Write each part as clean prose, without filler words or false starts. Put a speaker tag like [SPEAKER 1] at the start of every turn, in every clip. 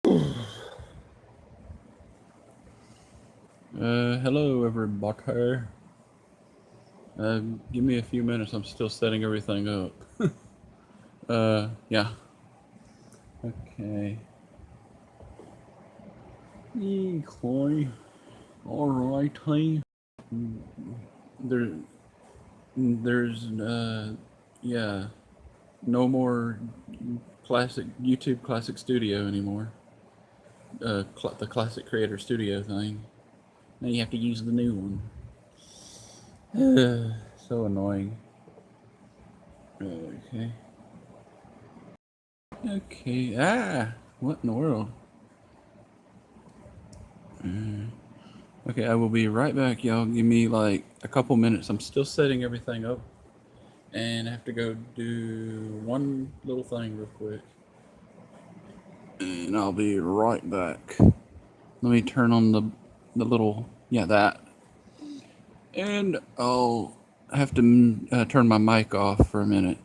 [SPEAKER 1] Hello everybody. Give me a few minutes. I'm still setting everything up. Yeah. Okay. Okay. All right. Hey. There, there's yeah. No more classic YouTube Classic Studio anymore. The Classic Creator Studio thing. Now you have to use the new one. So annoying. Okay. Okay. What in the world? Okay, I will be right back, y'all. Give me like a couple minutes. I'm still setting everything up, and I have to go do one little thing real quick, and I'll be right back. Let me turn on the little that, and I'll have to turn my mic off for a minute.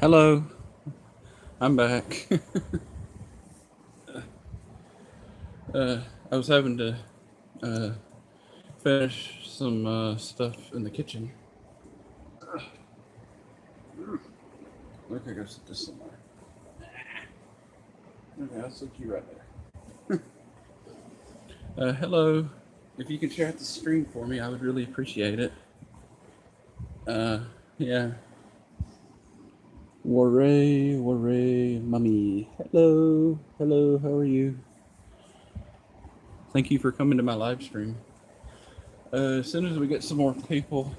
[SPEAKER 1] Hello, I'm back. I was having to uh, finish some stuff in the kitchen. Look, I gotta sit this somewhere. Okay, I'll sit you right there. Hello. If you could share the stream for me, I would really appreciate it. Uh, yeah. Warray, mummy. Hello, hello. How are you? Thank you for coming to my live stream. As soon as we get some more people,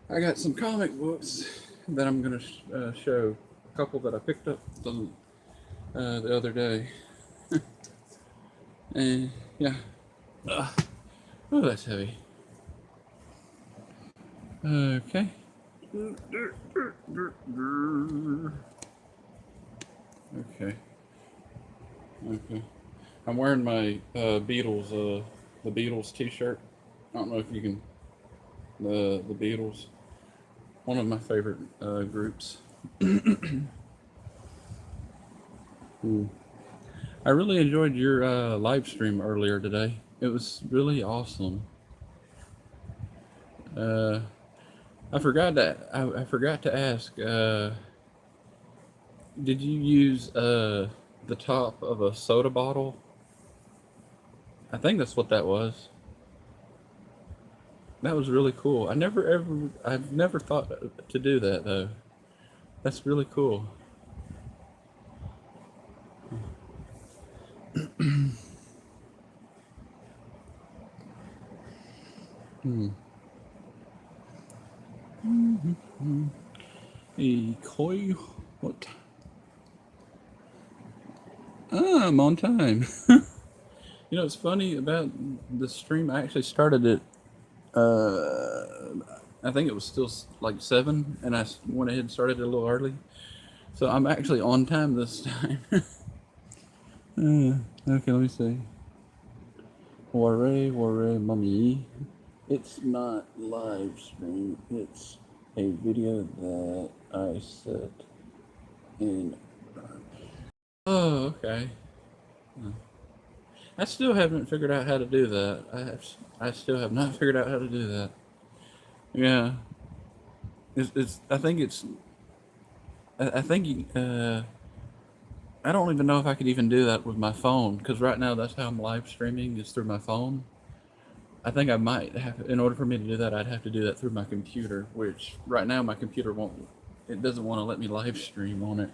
[SPEAKER 1] I got some comic books that I'm gonna show. A couple that I picked up the other day. And yeah. Oh, that's heavy. Okay. Okay. Okay. I'm wearing my the Beatles T-shirt. I don't know if you can the Beatles, one of my favorite groups. Hmm. I really enjoyed your live stream earlier today. It was really awesome. Uh, I forgot to ask. Did you use the top of a soda bottle? I think that's what that was. That was really cool. I've never thought to do that though. That's really cool. Hmm. Hey, Koi, what? Ah, I'm on time. You know, it's funny about the stream. I actually started it. I think it was still like 7, and went ahead and started it a little early. So I'm actually on time this time. Okay, let me see. Warray, mummy. It's not live stream. It's a video that I set in. Oh, okay. I still haven't figured out how to do that. I still have not figured out how to do that. Yeah, it's. I think it's. I think. I don't even know if I could even do that with my phone because right now that's how I'm live streaming is through my phone. I think I might have, in order for me to do that, I'd have to do that through my computer, which right now my computer won't. It doesn't want to let me live stream on it.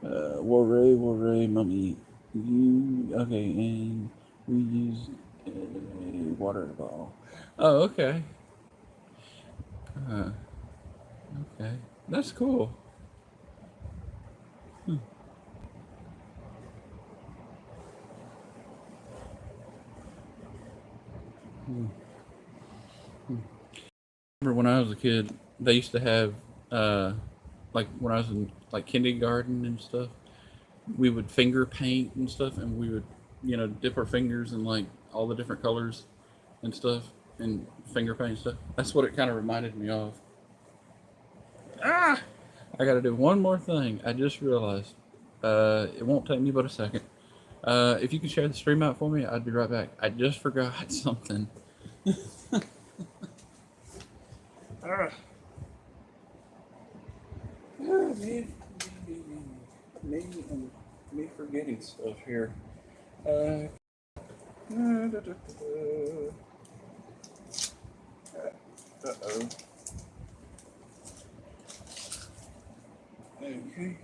[SPEAKER 1] Warray, mummy. You okay? And we use a water bottle. Oh, okay. Uh, okay, that's cool. Remember when I was a kid, they used to have, uh, like when I was in like kindergarten and stuff, we would finger paint and stuff, and we would, dip our fingers in like all the different colors and stuff, and finger paint stuff. That's what it kind of reminded me of. Ah! I got to do one more thing. I just realized. It won't take me but a second. If you could share the stream out for me, I'd be right back. I just forgot something. Ah, me, me, and me forgetting stuff here. Uh, Uh-oh. Okay.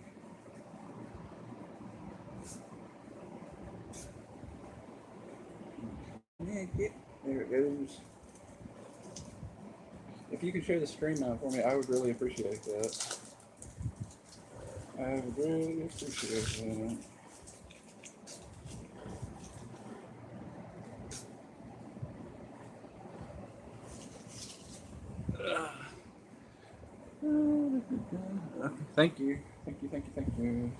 [SPEAKER 1] There it goes. If you could share the stream out for me, I would really appreciate that. I would really appreciate that. Thank you. Thank you.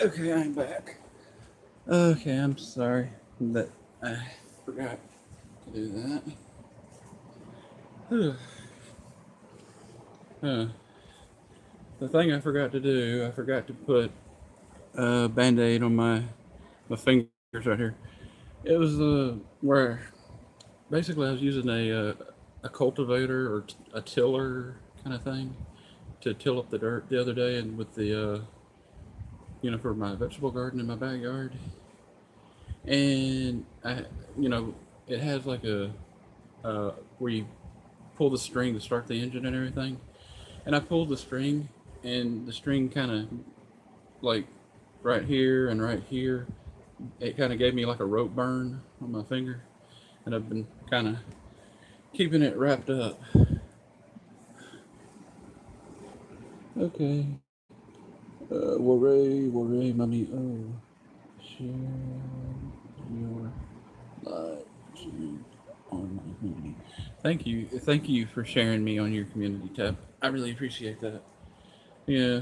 [SPEAKER 1] Okay, I'm back. Okay, I'm sorry that I forgot to do that. The thing I forgot to do, I forgot to put a band-aid on my fingers right here. It was where basically I was using a cultivator or a tiller kind of thing to till up the dirt the other day, and with the for my vegetable garden in my backyard, and it has like a where you pull the string to start the engine and everything, and I pulled the string, and the string kind of like right here and right here, it kind of gave me like a rope burn on my finger, and I've been kind of keeping it wrapped up. Okay. Worry, mommy. Oh, share your live stream on my community. Thank you for sharing me on your community tab. I really appreciate that. Yeah,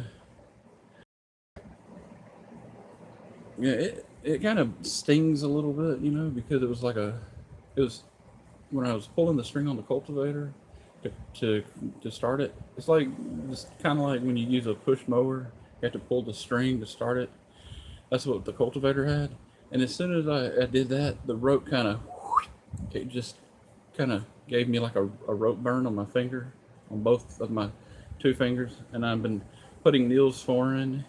[SPEAKER 1] yeah. It kind of stings a little bit, because it was when I was pulling the string on the cultivator to to, to start it. It's like just kind of like when you use a push mower, you have to pull the string to start it. That's what the cultivator had. And as soon as I did that, the rope it just kind of gave me like a rope burn on my finger, on both of my two fingers. And I've been putting Neosporin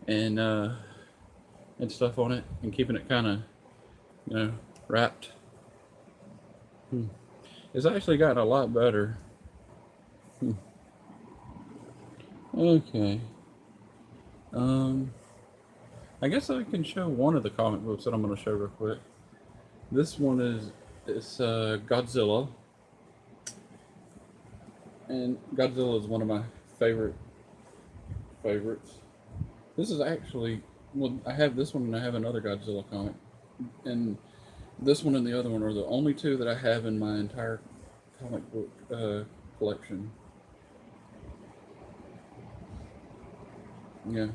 [SPEAKER 1] and and stuff on it and keeping it kind of wrapped. Hmm. It's actually gotten a lot better. Hmm. Okay. Um, I guess I can show one of the comic books that I'm going to show real quick. This one is it's Godzilla, and Godzilla is one of my favorites. This is actually I have this one and I have another Godzilla comic, and this one and the other one are the only two that I have in my entire comic book collection. Yeah,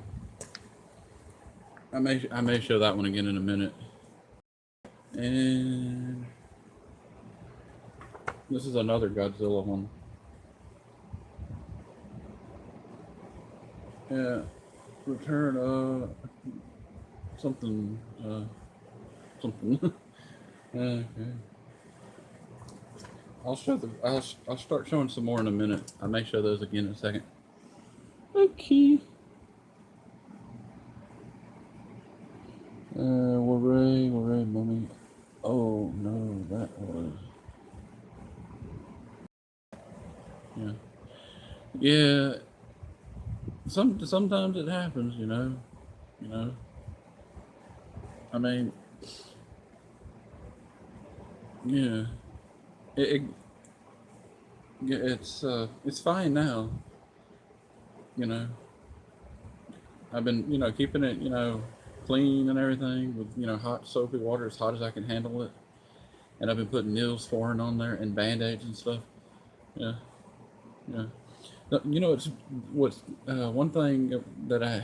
[SPEAKER 1] I may show that one again in a minute. And this is another Godzilla one. Yeah, return something something. Okay. I'll start showing some more in a minute. I may show those again in a second. Okay. Worry, mommy. Oh no, that was. Yeah. Yeah. Sometimes it happens, You know. I mean, yeah. It, it yeah, it's fine now. You know. I've been keeping it clean and everything with hot soapy water as hot as I can handle it, and I've been putting Neosporin on there and band-aids and stuff. Yeah, yeah. It's what's one thing that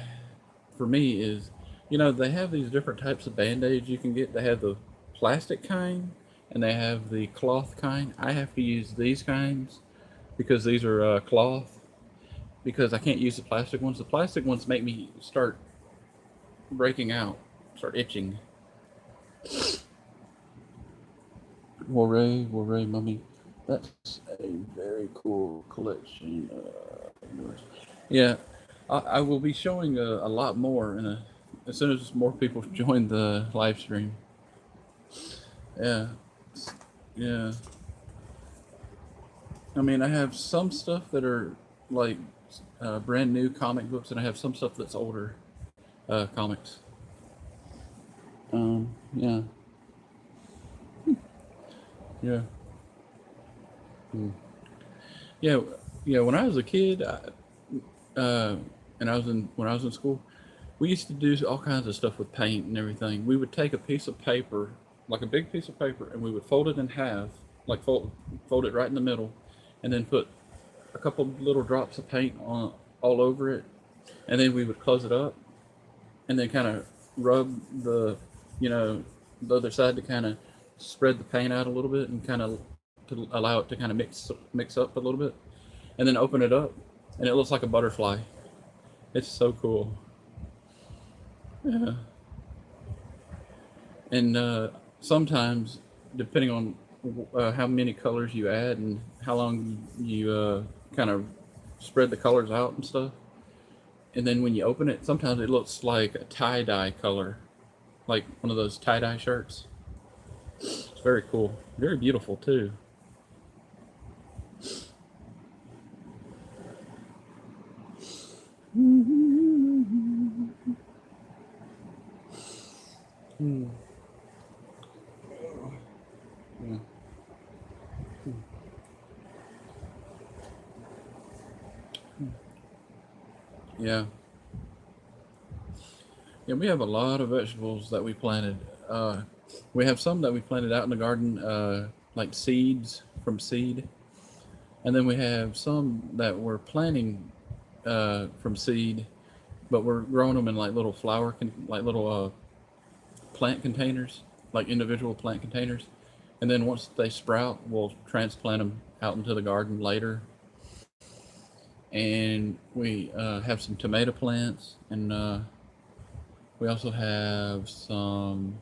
[SPEAKER 1] for me is, they have these different types of band-aids you can get. They have the plastic kind and they have the cloth kind. I have to use these kinds because these are cloth, because I can't use the plastic ones. The plastic ones make me start breaking out, start itching. Worry, mommy. That's a very cool collection. Yeah, I will be showing a lot more as soon as more people join the live stream. Yeah, yeah. I mean, I have some stuff that are like brand new comic books, and I have some stuff that's older comics. Yeah, yeah, mm. Yeah, yeah. When I was a kid, and when I was in school, we used to do all kinds of stuff with paint and everything. We would take a piece of paper, like a big piece of paper, and we would fold it in half, like fold it right in the middle, and then put a couple little drops of paint on all over it, and then we would close it up, and then kind of rub the, you know, the other side to kind of spread the paint out a little bit and kind of to allow it to kind of mix up a little bit, and then open it up, and it looks like a butterfly. It's so cool. Yeah. And sometimes, depending on how many colors you add and how long you kind of spread the colors out and stuff, and then when you open it, sometimes it looks like a tie dye color, like one of those tie dye shirts. It's very cool, very beautiful too. Mm. Yeah. Yeah. Yeah, we have a lot of vegetables that we planted. Uh, we have some that we planted out in the garden, like seeds from seed, and then we have some that we're planting from seed, but we're growing them in like little like little plant containers, like individual plant containers, and then once they sprout, we'll transplant them out into the garden later. And we have some tomato plants, and we also have some.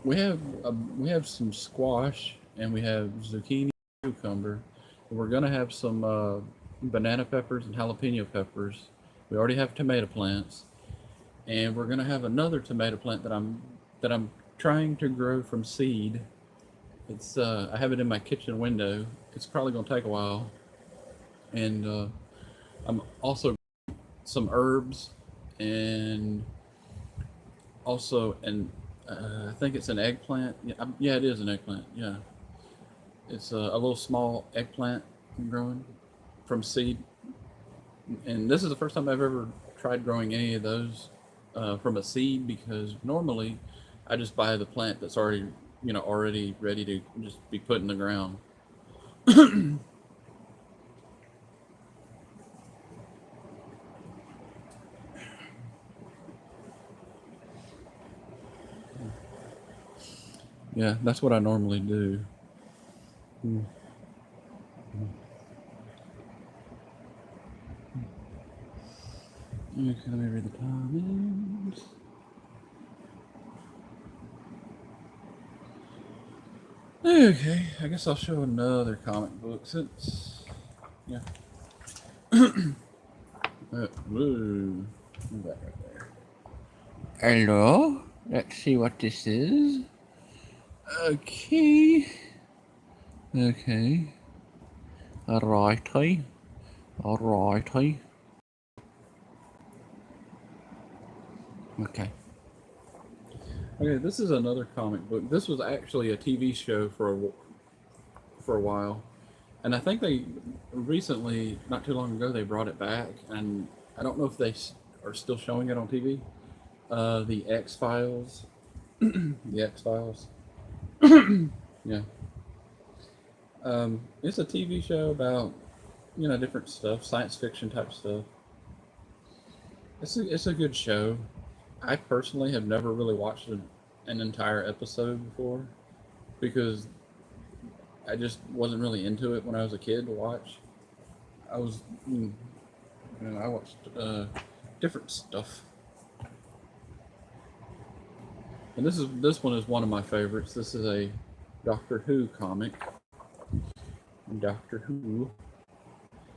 [SPEAKER 1] We have some squash, and we have zucchini, cucumber. We're gonna have some banana peppers and jalapeno peppers. We already have tomato plants, and we're gonna have another tomato plant that I'm trying to grow from seed. It's I have it in my kitchen window. It's probably gonna take a while, and I'm also some herbs, and also and I think it's an eggplant. Yeah, yeah, it is an eggplant. Yeah, it's a little small eggplant I'm growing from seed, and this is the first time I've ever tried growing any of those from a seed, because normally I just buy the plant that's already, already ready to just be put in the ground. Yeah, that's what I normally do. Mm. Okay, let me read the comments. Okay, I guess I'll show another comic book since, yeah. Whoa. That right there. Hello. Let's see what this is. Okay. Okay. Alrighty. Alrighty. Okay. Okay, this is another comic book. This was actually a TV show for a while, and I think they recently, not too long ago, they brought it back, and I don't know if they are still showing it on TV. The X Files. The X Files. Yeah. It's a TV show about, different stuff, science fiction type stuff. It's a good show. I personally have never really watched an entire episode before, because I just wasn't really into it when I was a kid to watch. I was, I watched different stuff, and this one is one of my favorites. This is a Doctor Who comic, Doctor Who,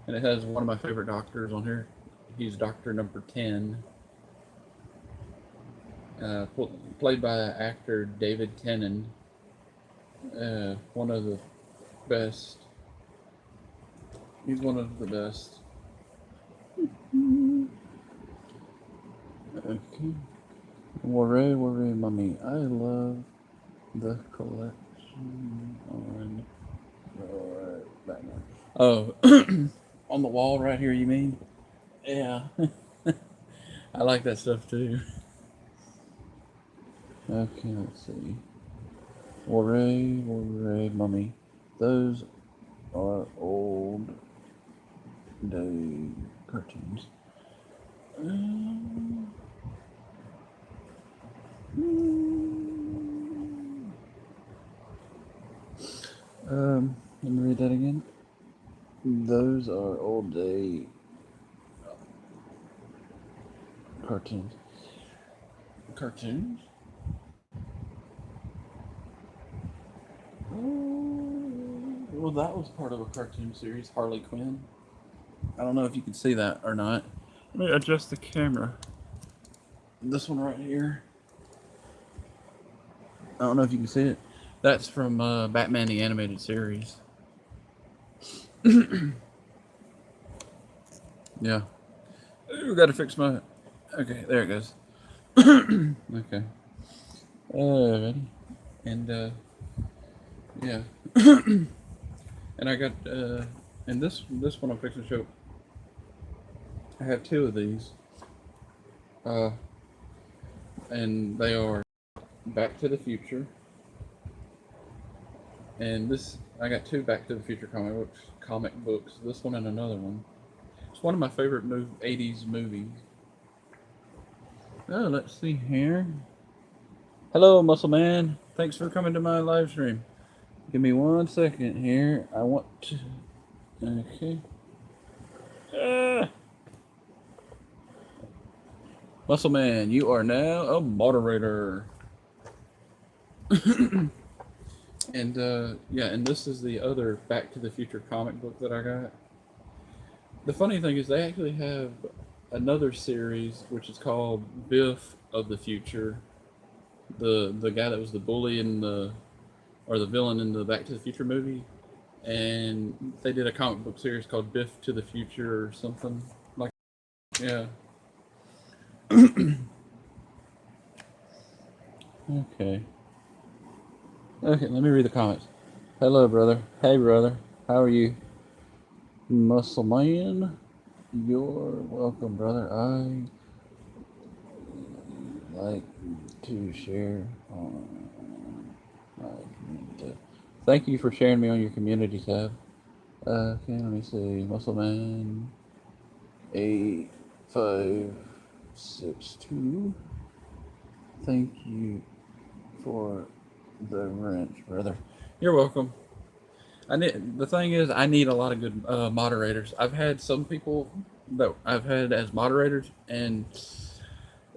[SPEAKER 1] and it has one of my favorite doctors on here. He's Doctor Number 10, played by actor David Tennant. One of the best. He's one of the best. Okay. Worry, mommy. I love the collection on background. Oh, on the wall right here, you mean? Yeah. I like that stuff too. Okay, let's see. Worry, mummy. Those are old day cartoons. Um, let me read that again. Those are old day cartoons. Cartoons? Well, that was part of a cartoon series, Harley Quinn. I don't know if you can see that or not. Let me adjust the camera. This one right here. I don't know if you can see it. That's from Batman the Animated Series. Yeah. Ooh, gotta fix my. Okay, there it goes. Okay. Ready? And yeah. And I got and this one I'm fixing to show. I have two of these. Uh, and they are Back to the Future. And this I got two Back to the Future comic books. This one and another one. It's one of my favorite 80s movies. Oh, let's see here. Hello, Muscle Man. Thanks for coming to my live stream. Give me 1 second here. I want to. Okay. Muscle Man, you are now a moderator. And yeah, and this is the other Back to the Future comic book that I got. The funny thing is they actually have another series which is called Biff of the Future. The guy that was the bully in the or the villain in the Back to the Future movie, and they did a comic book series called Biff to the Future or something like yeah. Okay. Okay, let me read the comments. Hello, brother. Hey, brother. How are you? Muscle Man, you're welcome, brother. I like to share on my community. Thank you for sharing me on your community tab. Okay, let me see. Muscle Man 8562. Thank you for the wrench, brother. You're welcome. The thing is, I need a lot of good moderators. I've had some people that I've had as moderators, and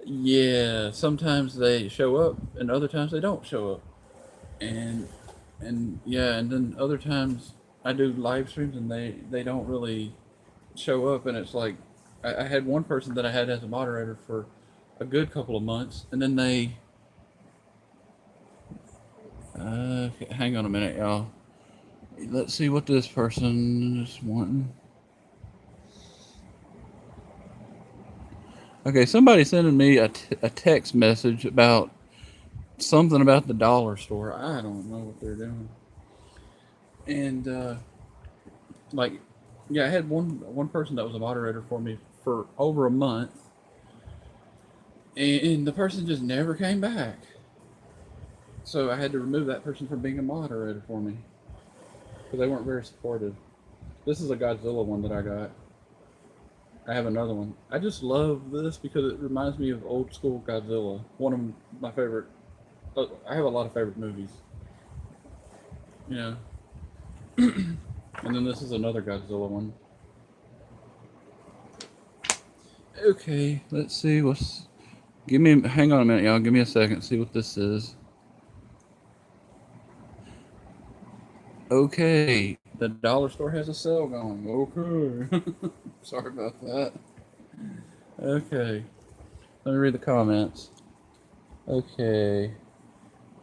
[SPEAKER 1] yeah, sometimes they show up, and other times they don't show up, and yeah, and then other times I do live streams, and they don't really show up, and it's like I had one person that I had as a moderator for a good couple of months, and then they hang on a minute, y'all. Let's see what this person is wanting. Okay, somebody sending me a text message about something about the dollar store. I don't know what they're doing. And like, yeah, I had one person that was a moderator for me for over a month, and the person just never came back. So I had to remove that person from being a moderator for me because they weren't very supportive. This is a Godzilla one that I got. I have another one. I just love this because it reminds me of old school Godzilla. One of my favorite. I have a lot of favorite movies. You know. And then this is another Godzilla one. Okay, let's see what's. Hang on a minute, y'all. Give me a second. See what this is. Okay, the dollar store has a sale going. Okay. Sorry about that. Okay. Let me read the comments. Okay.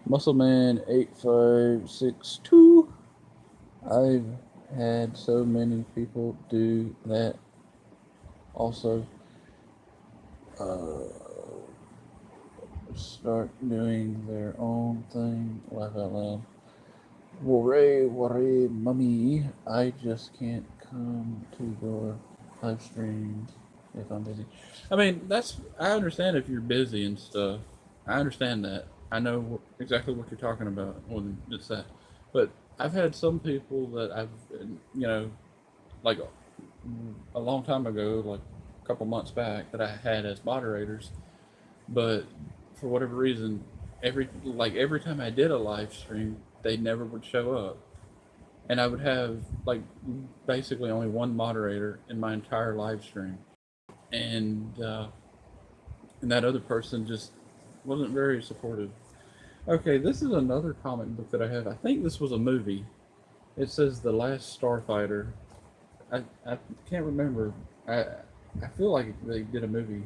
[SPEAKER 1] Muscleman 8562. I've had so many people do that. Also, start doing their own thing. Laugh out loud. Worry, mummy. I just can't come to your live streams if I'm busy. I mean, I understand if you're busy and stuff. I understand that. I know exactly what you're talking about when it's that. But I've had some people that I've, you know, like a long time ago, like a couple months back, that I had as moderators, but for whatever reason, every time I did a live stream, they never would show up, and I would have like basically only one moderator in my entire live stream, and and that other person just wasn't very supportive. Okay, this is another comic book that I have. I think this was a movie. It says The Last Starfighter. I can't remember. I feel like they did a movie.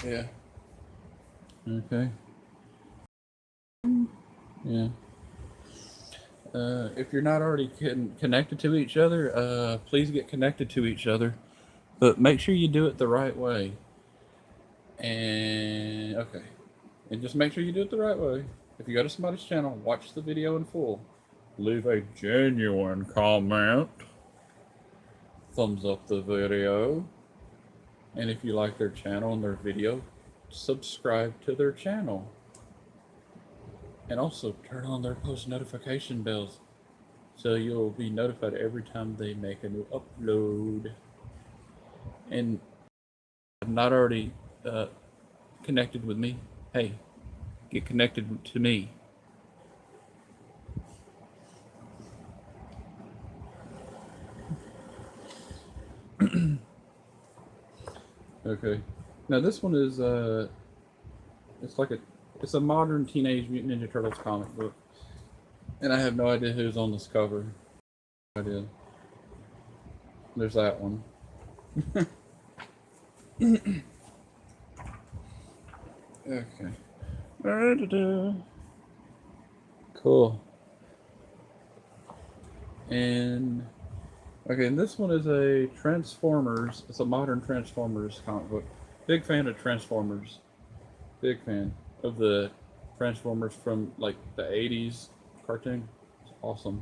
[SPEAKER 1] Yeah. Okay. Yeah. If you're not already connected to each other, please get connected to each other. But make sure you do it the right way. And okay. And just make sure you do it the right way. If you go to somebody's channel, watch the video in full. Leave a genuine comment. Thumbs up the video. And if you like their channel and their video, subscribe to their channel. And also turn on their post notification bells so you'll be notified every time they make a new upload. And if you're not already connected with me, hey, get connected to me. Okay. Now this one is it's a modern Teenage Mutant Ninja Turtles comic book, and I have no idea who's on this cover. No idea. There's that one. Okay. Cool. And okay, and this one is a Transformers. It's a modern Transformers comic book. Big fan of Transformers. Big fan of the Transformers from like the 80s cartoon. It's awesome.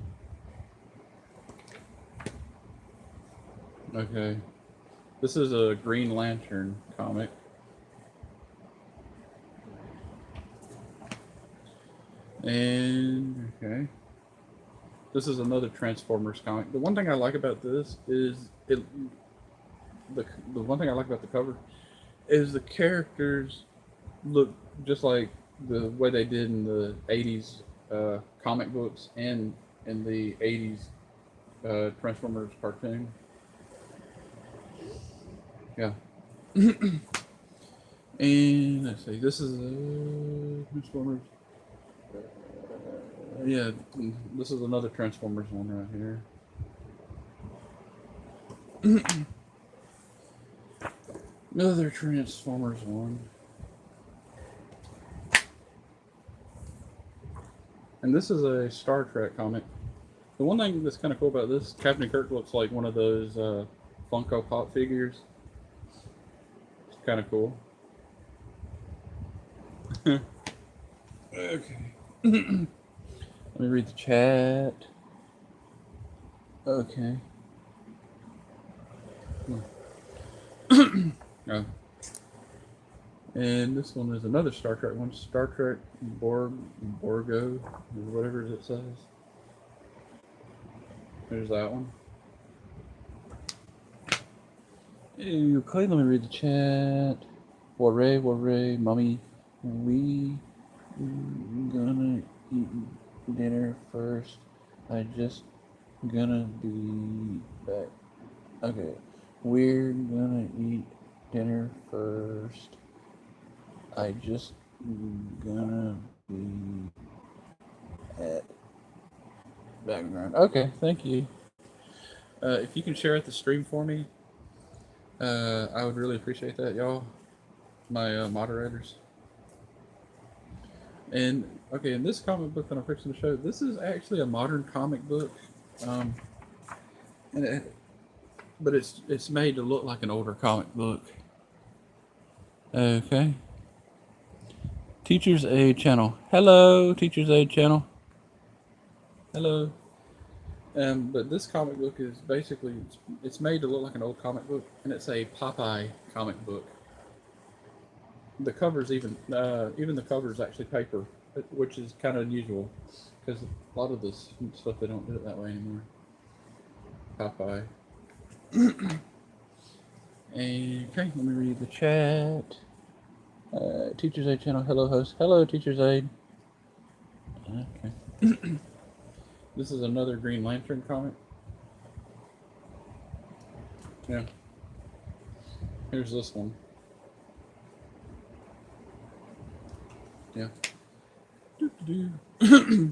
[SPEAKER 1] Okay. This is a Green Lantern comic. And okay. This is another Transformers comic. The one thing I like about this is the one thing I like about the cover is the characters look just like the way they did in the 80s comic books and in the 80s Transformers cartoon. Yeah. And let's see, this is Transformers. Yeah, this is another Transformers one right here. Another Transformers one. And this is a Star Trek comic. The one thing that's kind of cool about this, Captain Kirk looks like one of those Funko Pop figures. It's kind of cool. Okay. Let me read the chat. Okay. Oh. And this one is another Star Trek one. Star Trek Borgo, or whatever it says. There's that one. Okay, let me read the chat. Warray, mommy. We gonna eat dinner first. I just gonna be back. Okay, we're gonna eat dinner first. I just gonna be at background. Okay, thank you. If you can share out the stream for me, I would really appreciate that, y'all. My moderators. And okay, in this comic book that I'm fixing to show, this is actually a modern comic book, but it's made to look like an older comic book. Okay. Teachers Aid channel. Hello, Teachers Aid channel. Hello. But this comic book is basically it's made to look like an old comic book, and it's a Popeye comic book. the covers even the covers actually paper, which is kind of unusual because a lot of this stuff they don't do it that way anymore. Popeye. And, okay, let me read the chat. Teacher's Aid channel. Hello, host. Hello, Teacher's Aid. Okay. This is another Green Lantern comic. Yeah. Here's this one. Yeah.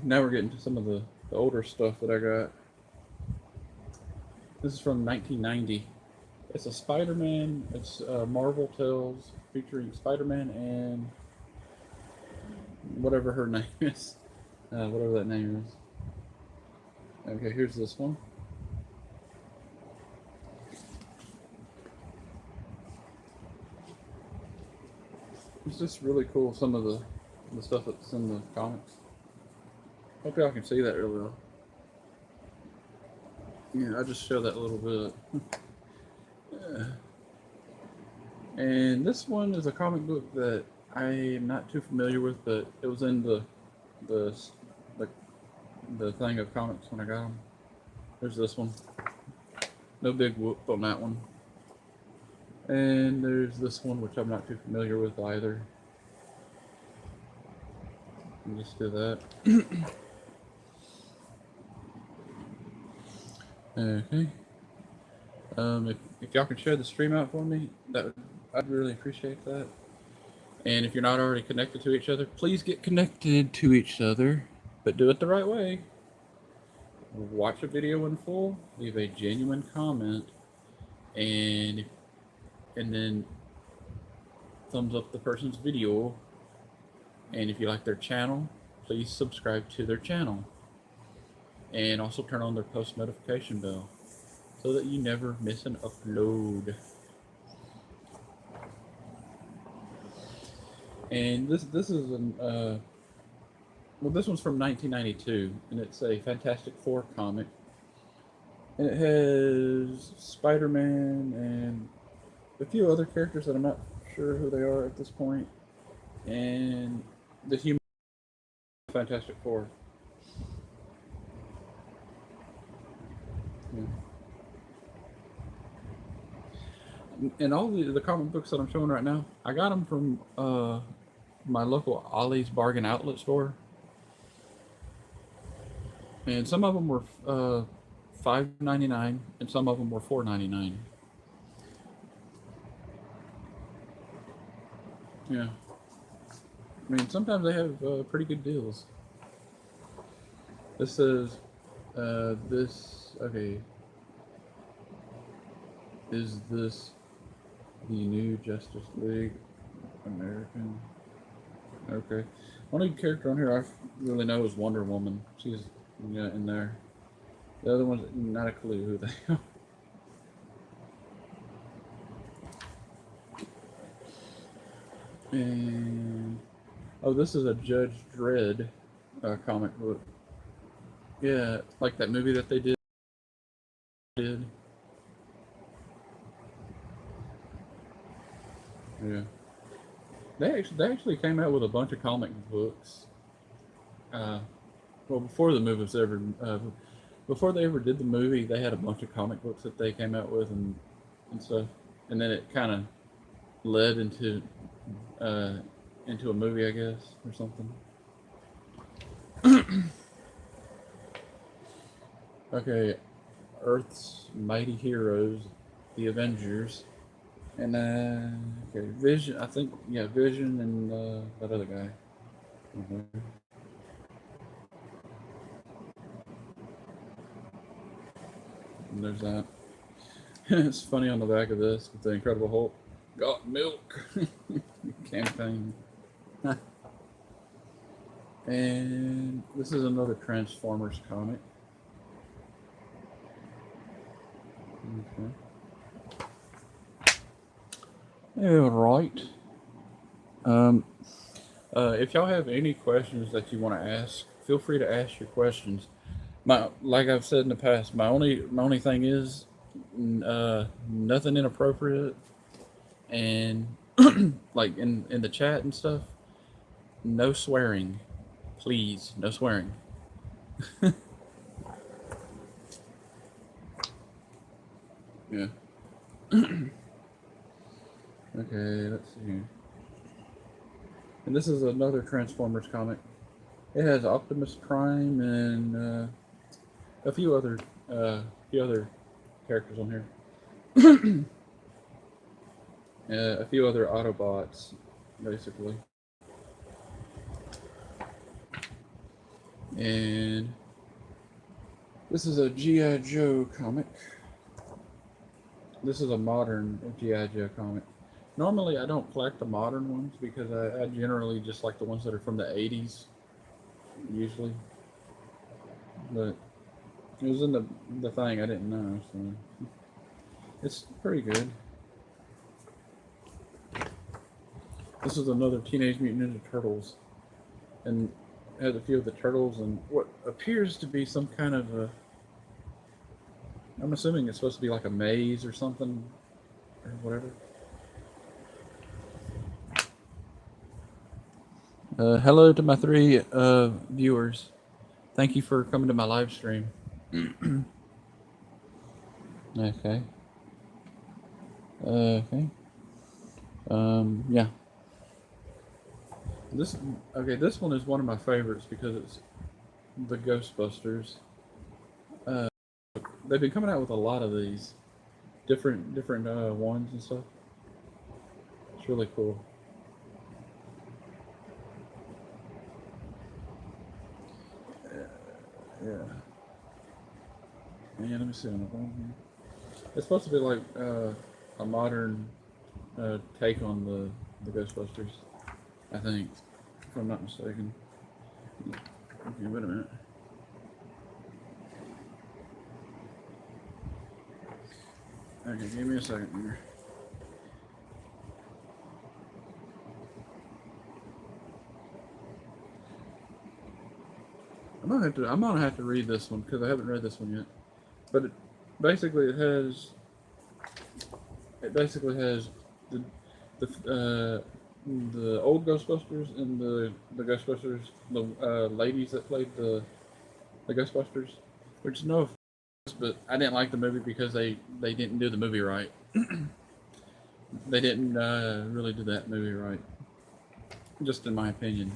[SPEAKER 1] Now we're getting to some of the older stuff that I got. This is from 1990. It's a Spider-Man. It's Marvel Tales featuring Spider-Man and whatever her name is. Whatever that name is. Okay, here's this one. It's just really cool, some of the stuff that's in the comics. Hope y'all can see that really well. Yeah, I'll just show that a little bit. Yeah. And this one is a comic book that I am not too familiar with, but it was in the thing of comics when I got them. There's this one. No big whoop on that one. And there's this one, which I'm not too familiar with either. I'll just do that. Okay. If y'all can share the stream out for me, I'd really appreciate that. And if you're not already connected to each other, please get connected to each other, but do it the right way. Watch a video in full, leave a genuine comment, and then thumbs up the person's video. And if you like their channel, please subscribe to their channel. And also turn on their post notification bell so that you never miss an upload. And this is an well, this one's from 1992, and it's a Fantastic Four comic, and it has Spider-Man and a few other characters that I'm not sure who they are at this point, and the human Fantastic Four. Yeah. And all the comic books that I'm showing right now, I got them from my local Ollie's Bargain Outlet store. And some of them were $5.99, and some of them were $4.99. Yeah. I mean, sometimes they have pretty good deals. This says, okay. Is this the new Justice League American? Okay. Only character on here I really know is Wonder Woman. She's in there. The other ones, not a clue who they are. And oh, this is a Judge Dredd comic book. Yeah, like that movie that they did. Yeah. They actually came out with a bunch of comic books. Well, before the movie was ever, before they ever did the movie, they had a bunch of comic books that they came out with and stuff, and then it kind of led into a movie, I guess, or something. Okay, Earth's Mighty Heroes, the Avengers, and okay, Vision. I think Vision and that other guy. And there's that. It's funny on the back of this with the Incredible Hulk. Got milk campaign. And this is another Transformers comic. Okay. All right. If y'all have any questions that you want to ask, feel free to ask your questions. Like I've said in the past, my only thing is nothing inappropriate, and like in the chat and stuff. No swearing, please. No swearing. Yeah. Okay, let's see. And this is another Transformers comic. It has Optimus Prime and a few other characters on here. A few other Autobots, basically. And this is a G.I. Joe comic. This is a modern G.I. Joe comic. Normally, I don't collect the modern ones because I generally just like the ones that are from the 80s, usually. But it was in the thing, I didn't know, so it's pretty good. This is another Teenage Mutant Ninja Turtles, and it has a few of the turtles and what appears to be some kind of a. I'm assuming it's supposed to be like a maze or something, or whatever. Hello to my 3 viewers. Thank you for coming to my live stream. Okay. Okay. Yeah. This one is one of my favorites because it's the Ghostbusters. Uh, they've been coming out with a lot of these different ones and stuff. It's really cool. Yeah. And let me see on the phone here. It's supposed to be like a modern take on the Ghostbusters, I think, if I'm not mistaken. Okay, wait a minute. Okay, give me a second here. I'm gonna have to read this one because I haven't read this one yet. But it basically the the old Ghostbusters and the Ghostbusters, the ladies that played the Ghostbusters, which no offense, but I didn't like the movie because they didn't do the movie right. They didn't really do that movie right, just in my opinion.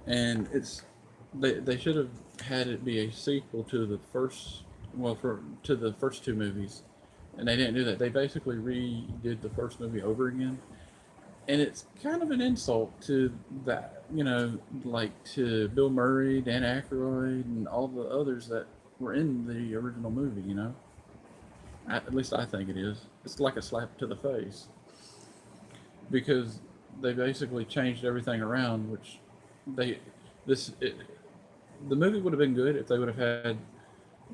[SPEAKER 1] And they should have had it be a sequel to the first, to the first 2 movies, and they didn't do that. They basically redid the first movie over again, and it's kind of an insult to that, like to Bill Murray, Dan Aykroyd, and all the others that were in the original movie. At least I think it is. It's like a slap to the face because they basically changed everything around, which they this it, the movie would have been good if they would have had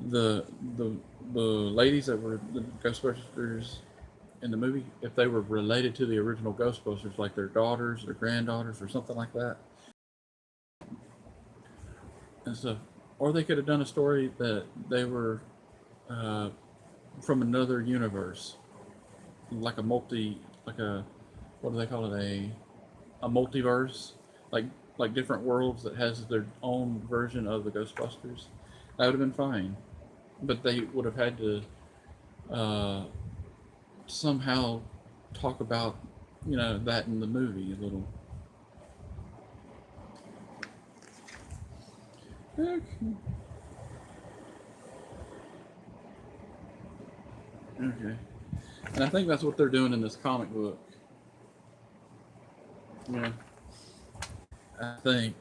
[SPEAKER 1] the the the ladies that were the Ghostbusters in the movie, if they were related to the original Ghostbusters, like their daughters or granddaughters or something like that, and stuff. Or they could have done a story that they were uh, from another universe, like a like a, what do they call it, a multiverse, like different worlds that has their own version of the Ghostbusters. That would have been fine, but they would have had to uh, somehow talk about that in the movie a little. Okay. Okay. And I think that's what they're doing in this comic book. Yeah. I think.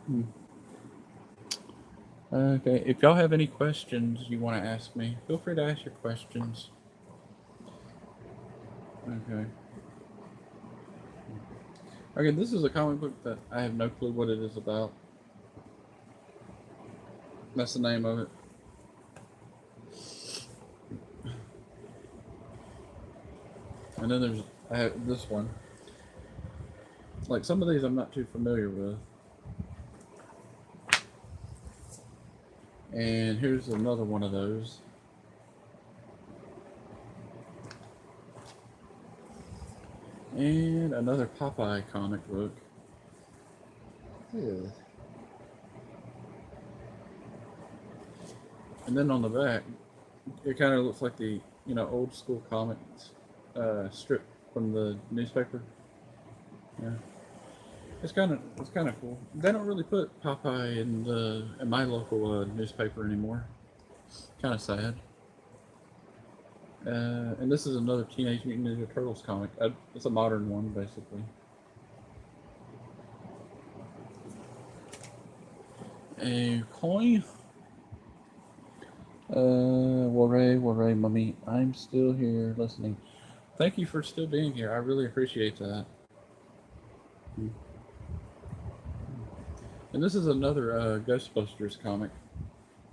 [SPEAKER 1] Hmm. Okay. If y'all have any questions you want to ask me, feel free to ask your questions. Okay. Okay, this is a comic book that I have no clue what it is about. That's the name of it. And then I have this one. Like some of these I'm not too familiar with. And here's another one of those. And another Popeye comic book. Yeah. And then on the back, it kind of looks like the old school comics strip from the newspaper. Yeah, it's kind of cool. They don't really put Popeye in my local newspaper anymore. Kind of sad. And this is another Teenage Mutant Ninja Turtles comic. It's a modern one, basically. A coin. Warray, mummy. I'm still here listening. Thank you for still being here. I really appreciate that. And this is another Ghostbusters comic.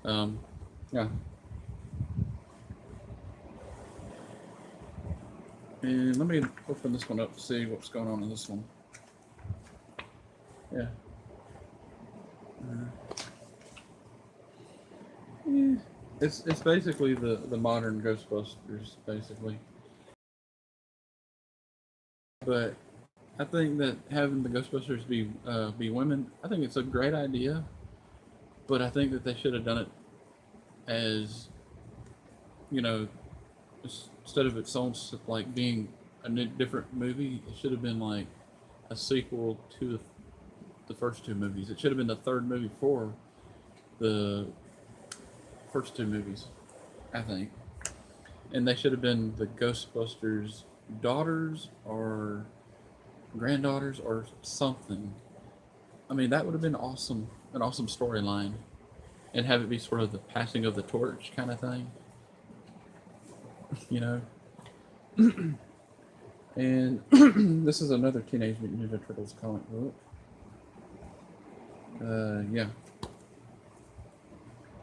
[SPEAKER 1] Um, yeah. And let me open this one up to see what's going on in this one. Yeah. Yeah. It's basically the modern Ghostbusters, basically. But I think that having the Ghostbusters be women, I think it's a great idea. But I think that they should have done it as you know, instead of its own like being a different movie, it should have been like a sequel to the first two movies. It should have been the third movie for the first two movies, I think. And they should have been the Ghostbusters daughters or granddaughters or something. I mean, that would have been awesome, an awesome storyline, and have it be sort of the passing of the torch kind of thing, you know. And this is another Teenage Mutant Ninja Turtles comic book. Yeah.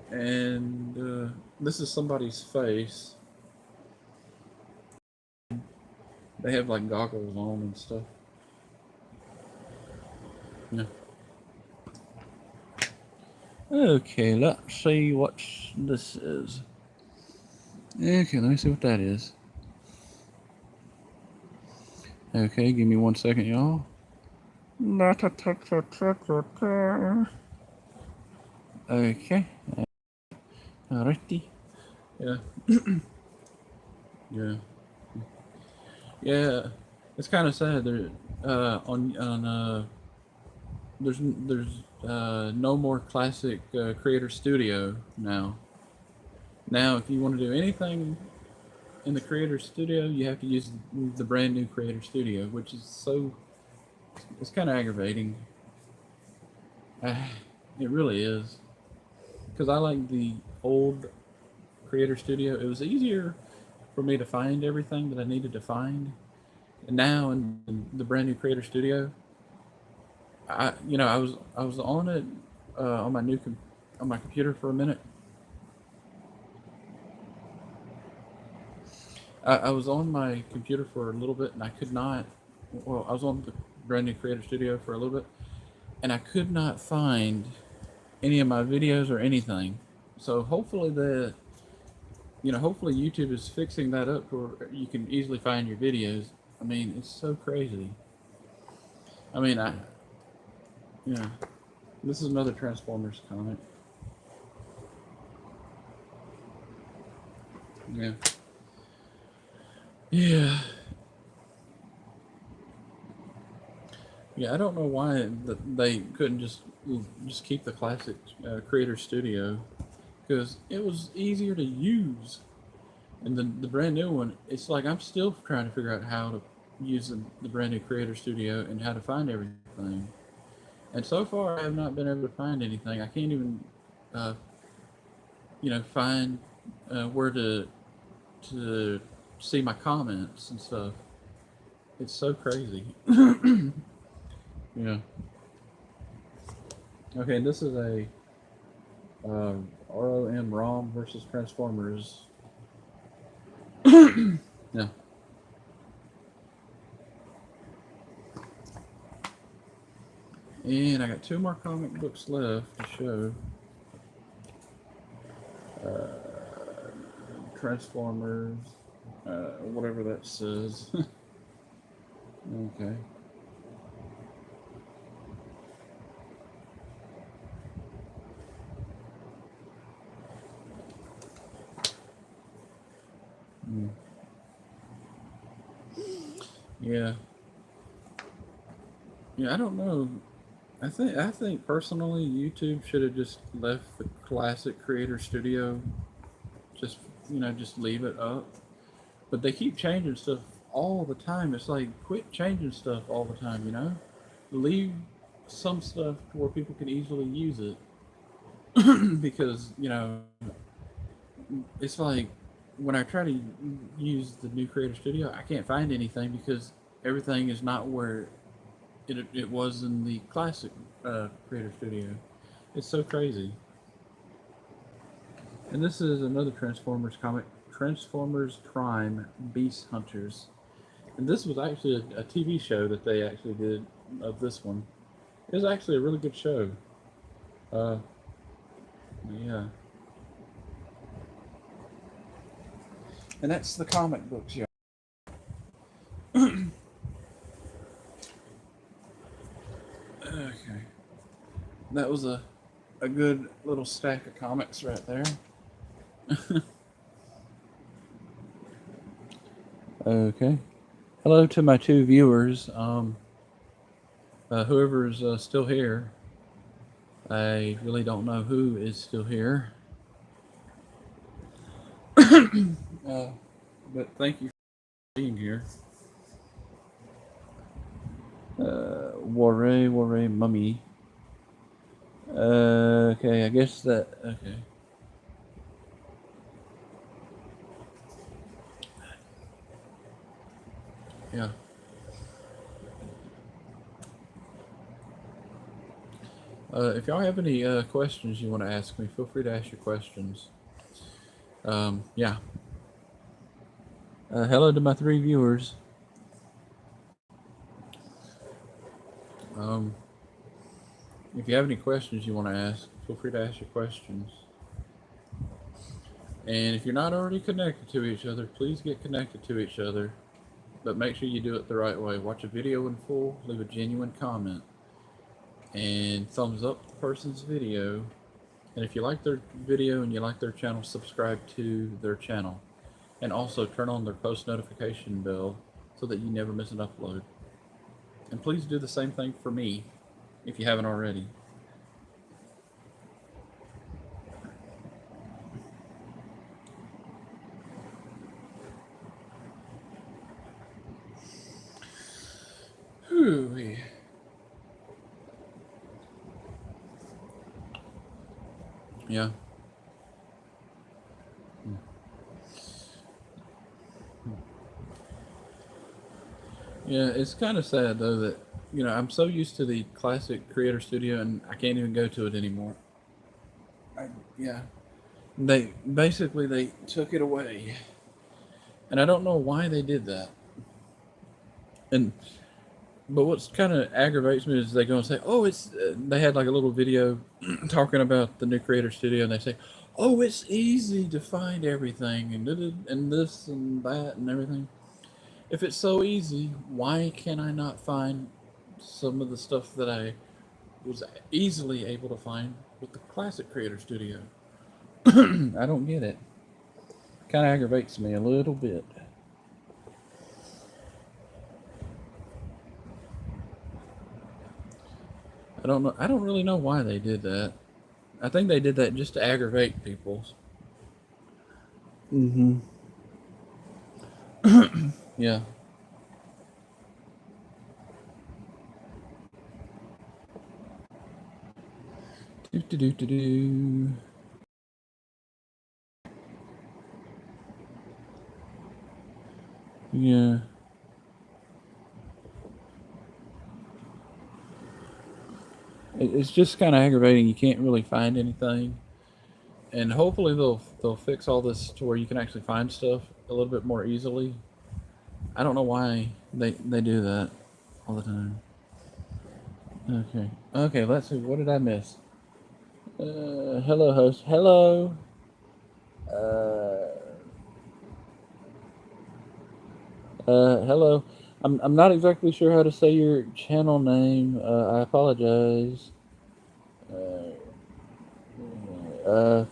[SPEAKER 1] And this is somebody's face. They have like goggles on and stuff. Yeah. Okay, let's see what this is. Okay, let me see what that is. Okay, give me 1 second, y'all. Okay. Alrighty. Yeah. Yeah. Yeah. It's kind of sad. There, on there's no more classic creator studio now. Now, if you want to do anything in the creator studio, you have to use the brand new creator studio, which is it's kind of aggravating. Uh, it really is, because I like the old creator studio. It was easier for me to find everything that I needed to find. And now in the brand new creator studio, I was on it on on my computer for a minute. I was on my computer for a little bit, and I could not. Well, I was on the brand new creator studio for a little bit, and I could not find any of my videos or anything. So hopefully hopefully YouTube is fixing that up where you can easily find your videos. I mean, it's so crazy. I mean, yeah. This is another Transformers comic. Yeah. Yeah. Yeah, I don't know why they couldn't just keep the classic Creator Studio, because it was easier to use. And the brand new one, it's like I'm still trying to figure out how to use the brand new Creator Studio and how to find everything. And so far, I have not been able to find anything. I can't even, uh, find where to see my comments and stuff. It's so crazy. Yeah. Okay, this is a ROM versus Transformers. Yeah. And I got two more comic books left to show. Transformers, whatever that says. Okay. Mm. Yeah. Yeah, I don't know. I think personally YouTube should have just left the classic creator studio, just just leave it up. But they keep changing stuff all the time. It's like quit changing stuff all the time. Leave some stuff to where people can easily use it. Because, it's like when I try to use the new creator studio, I can't find anything because everything is not where it was in the classic creator studio. It's so crazy. And this is another Transformers comic, Transformers Prime Beast Hunters. And this was actually a TV show that they actually did of this one. It was actually a really good show. Uh, yeah. And that's the comic books, yeah. Okay. That was a good little stack of comics right there. Okay. Hello to my two viewers. Whoever's still here, I really don't know who is still here. But thank you for being here. Warray, Mummy. Okay, I guess that. Okay. Yeah. If y'all have any questions you want to ask me, feel free to ask your questions. Yeah. Hello to my three viewers. Um, if you have any questions you want to ask, feel free to ask your questions. And if you're not already connected to each other, please get connected to each other. But make sure you do it the right way. Watch a video in full, leave a genuine comment, and thumbs up the person's video. And if you like their video and you like their channel, subscribe to their channel. And also turn on their post notification bell so that you never miss an upload. And please do the same thing for me if you haven't already. Whew. Yeah. Yeah, it's kind of sad though that I'm so used to the classic Creator Studio and I can't even go to it anymore. Yeah, they took it away, and I don't know why they did that. And but what's kind of aggravates me is they go and say, "Oh, it's." They had like a little video talking about the new Creator Studio, and they say, "Oh, it's easy to find everything and this and that and everything." If it's so easy, why can I not find some of the stuff that I was easily able to find with the classic Creator Studio? I don't get it. Kind of aggravates me a little bit. I don't know. I don't really know why they did that. I think they did that just to aggravate people. Mm-hmm. Yeah. Do do do do do. Yeah. It's just kind of aggravating. You can't really find anything, and hopefully they'll fix all this to where you can actually find stuff a little bit more easily. I don't know why they do that all the time. Okay. Okay. Let's see. What did I miss? Hello, host. Hello. Uh, hello. I'm not exactly sure how to say your channel name. I apologize. Uh,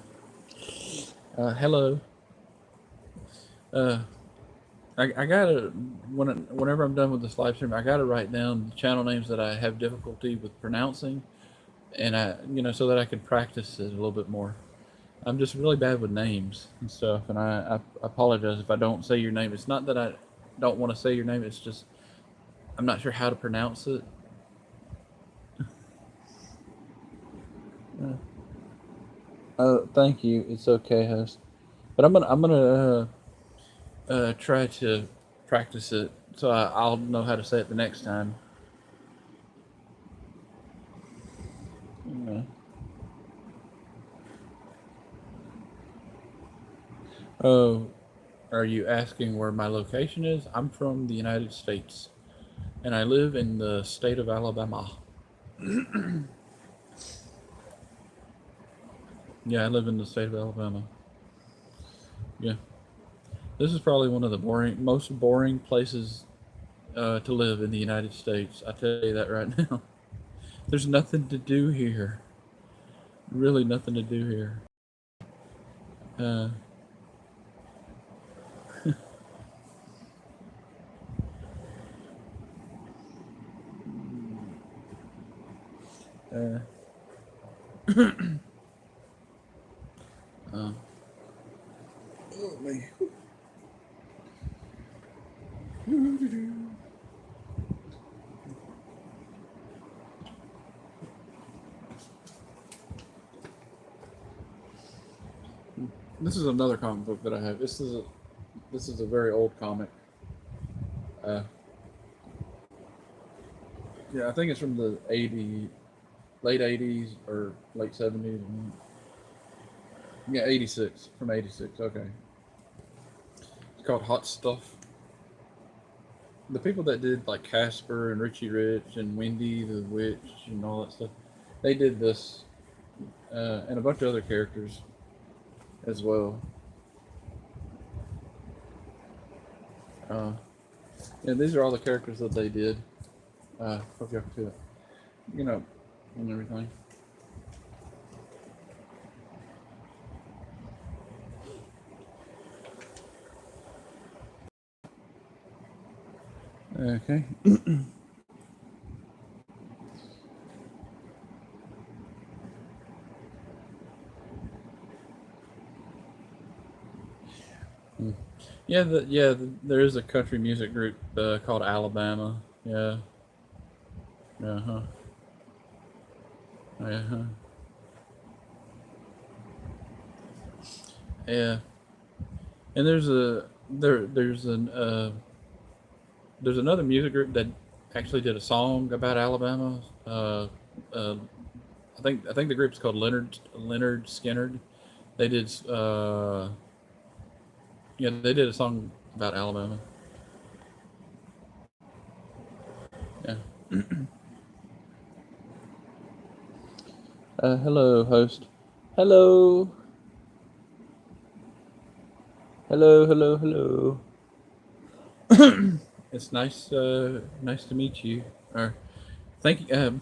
[SPEAKER 1] uh, Hello. Uh, I gotta whenever I'm done with this live stream, I gotta write down the channel names that I have difficulty with pronouncing, and so that I can practice it a little bit more. I'm just really bad with names and stuff, and I apologize if I don't say your name. It's not that I don't want to say your name. It's just I'm not sure how to pronounce it. Uh, Thank you. It's okay, host. But I'm gonna try to practice it so I'll know how to say it the next time. Uh, oh, are you asking where my location is? I'm from the United States, and I live in the state of Alabama. Yeah, I live in the state of Alabama. Yeah, this is probably one of the most boring places to live in the United States. I tell you that right now. There's nothing to do here. Really, nothing to do here. Uh, uh, uh, oh, man. This is another comic book that I have. This is a very old comic. Uh, yeah, I think it's from the late '80s or late '70s. Yeah, '86 from '86. Okay, it's called Hot Stuff. The people that did like Casper and Richie Rich and Wendy the Witch and all that stuff, they did this and a bunch of other characters as well. Uh, and these are all the characters that they did. Hope y'all can see that. You know, and everything. Okay. Yeah, there is a country music group called Alabama. Yeah. Uh huh. Yeah. Huh. Yeah. And there's another music group that actually did a song about Alabama. Uh, I think the group's called Leonard Skinnerd. They did yeah, they did a song about Alabama. Yeah. Hello, host. Hello. Hello. Hello. Hello. It's nice to meet you. Or thank you.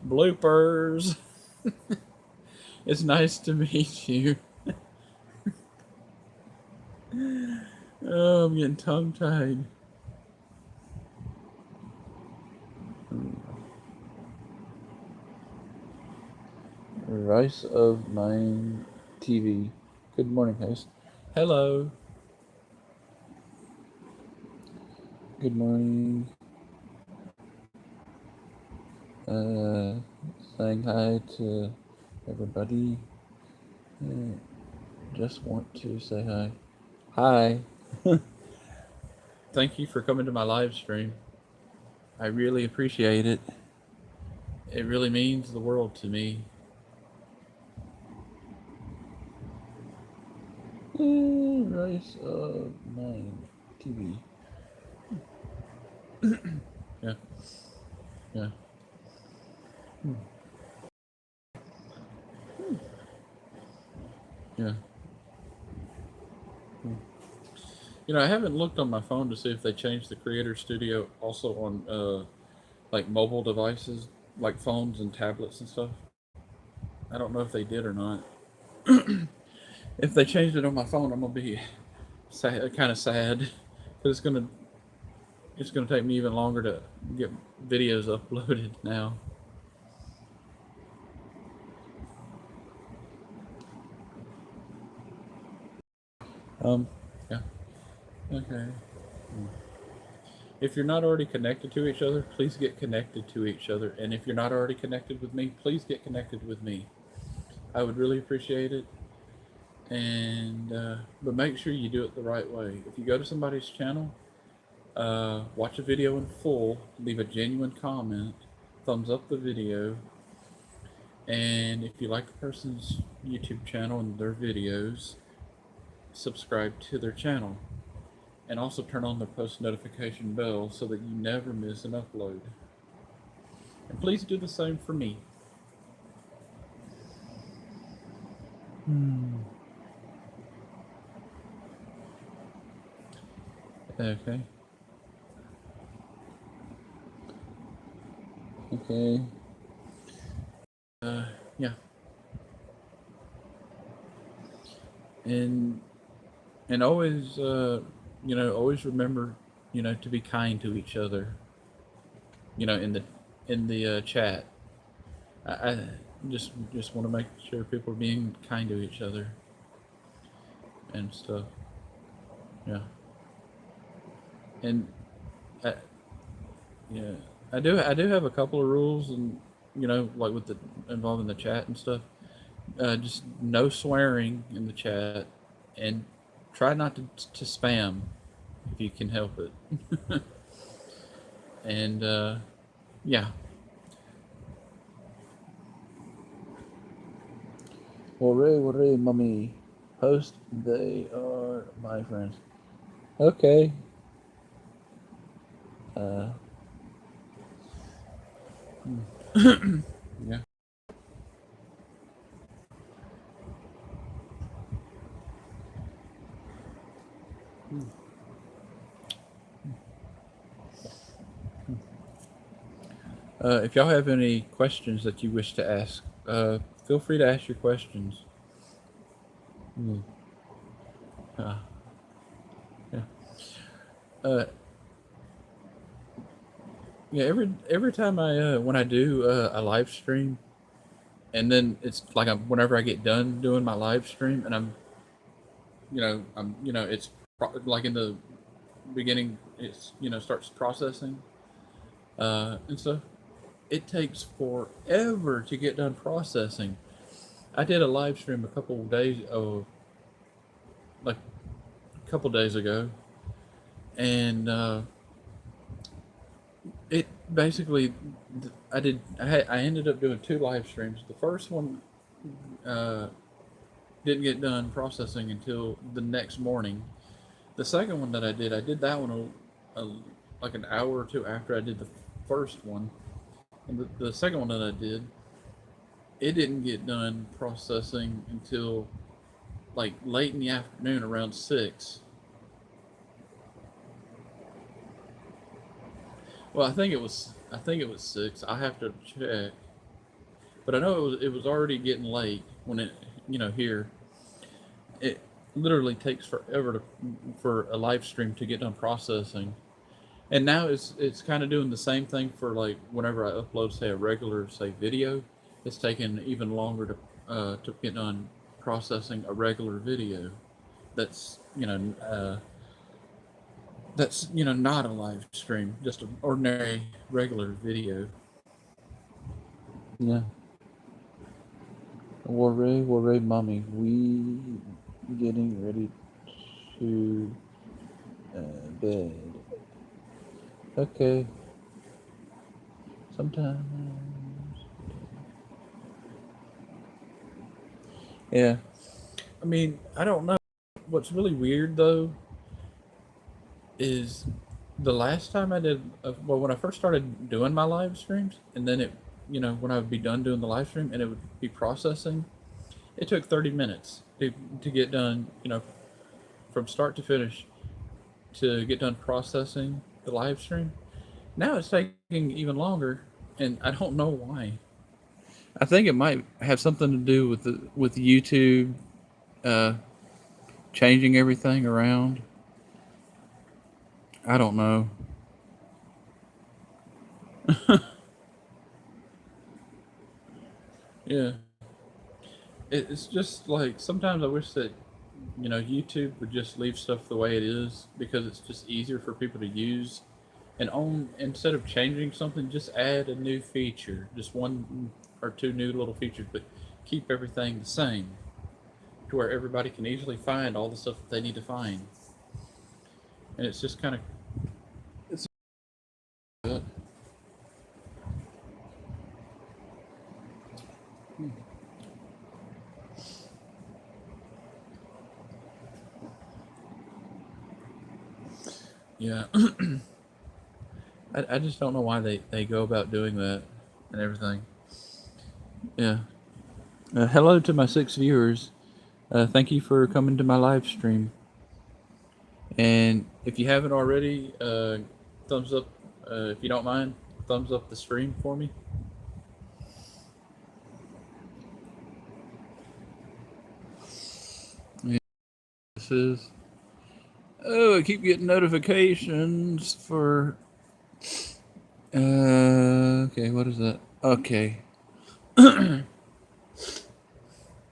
[SPEAKER 1] Bloopers. It's nice to meet you. Oh, I'm getting tongue tied. Rice of Mine TV. Good morning, host. Hello. Good morning. Uh, Saying hi to everybody. Uh, just want to say hi. Hi. Thank you for coming to my live stream. I really appreciate it. It really means the world to me. Rice of Mine TV. Yeah, yeah. Yeah. I haven't looked on my phone to see if they changed the Creator Studio also on like mobile devices, like phones and tablets and stuff. I don't know if they did or not. If they changed it on my phone, I'm gonna be kind of sad because it's gonna take me even longer to get videos uploaded now. Yeah. Okay. If you're not already connected to each other, please get connected to each other. And if you're not already connected with me, please get connected with me. I would really appreciate it. And but make sure you do it the right way. If you go to somebody's channel, watch a video in full, leave a genuine comment, thumbs up the video, and if you like the person's YouTube channel and their videos, subscribe to their channel. And also turn on the post notification bell so that you never miss an upload. And please do the same for me. Okay. Okay. Yeah. And always, always remember, to be kind to each other. In the chat. I just want to make sure people are being kind to each other and stuff. Yeah. And I, yeah, I do have a couple of rules, and like with the involving the chat and stuff. Just no swearing in the chat, and try not to spam if you can help it. And yeah. Worry, mummy. Post, they are my friends. Okay. Uh. Yeah. If y'all have any questions that you wish to ask, feel free to ask your questions. Mm. Uh, yeah. Uh, yeah. Every time when I do a live stream, and then it's like whenever I get done doing my live stream, and it's like in the beginning, it's starts processing, and stuff. It takes forever to get done processing. I did a live stream a couple of days, like a couple days ago, and it basically, I ended up doing two live streams. The first one uh, didn't get done processing until the next morning. The second one that I did that one like an hour or two after I did the first one. And the second one that I did, it didn't get done processing until like late in the afternoon, around 6. Well, I think it was 6. I have to check, but I know it was already getting late when it here. It literally takes forever for a live stream to get done processing. And now it's kind of doing the same thing for like whenever I upload, say, a regular, say, video. It's taking even longer to get done processing a regular video. That's not a live stream, just an ordinary regular video. Yeah. Worry, mommy. We getting ready to bed. Okay. Sometimes. Yeah. I mean, I don't know. What's really weird though is the last time I did, well, when I first started doing my live streams, and then when I would be done doing the live stream and it would be processing, it took 30 minutes to get done, from start to finish. to get done processing the live stream. Now it's taking even longer, and I don't know why. I think it might have something to do with YouTube uh, changing everything around. I don't know. Yeah, it's just like sometimes I wish that YouTube would just leave stuff the way it is because it's just easier for people to use. And on instead of changing something, just add a new feature, just one or two new little features, but keep everything the same to where everybody can easily find all the stuff that they need to find. And it's just kind of it's good. Yeah. I just don't know why they go about doing that and everything. Yeah. Hello to my 6 viewers. Thank you for coming to my live stream. And if you haven't already, thumbs up, if you don't mind, thumbs up the stream for me. Yeah, this is. Oh, I keep getting notifications for. Okay, what is that? Okay.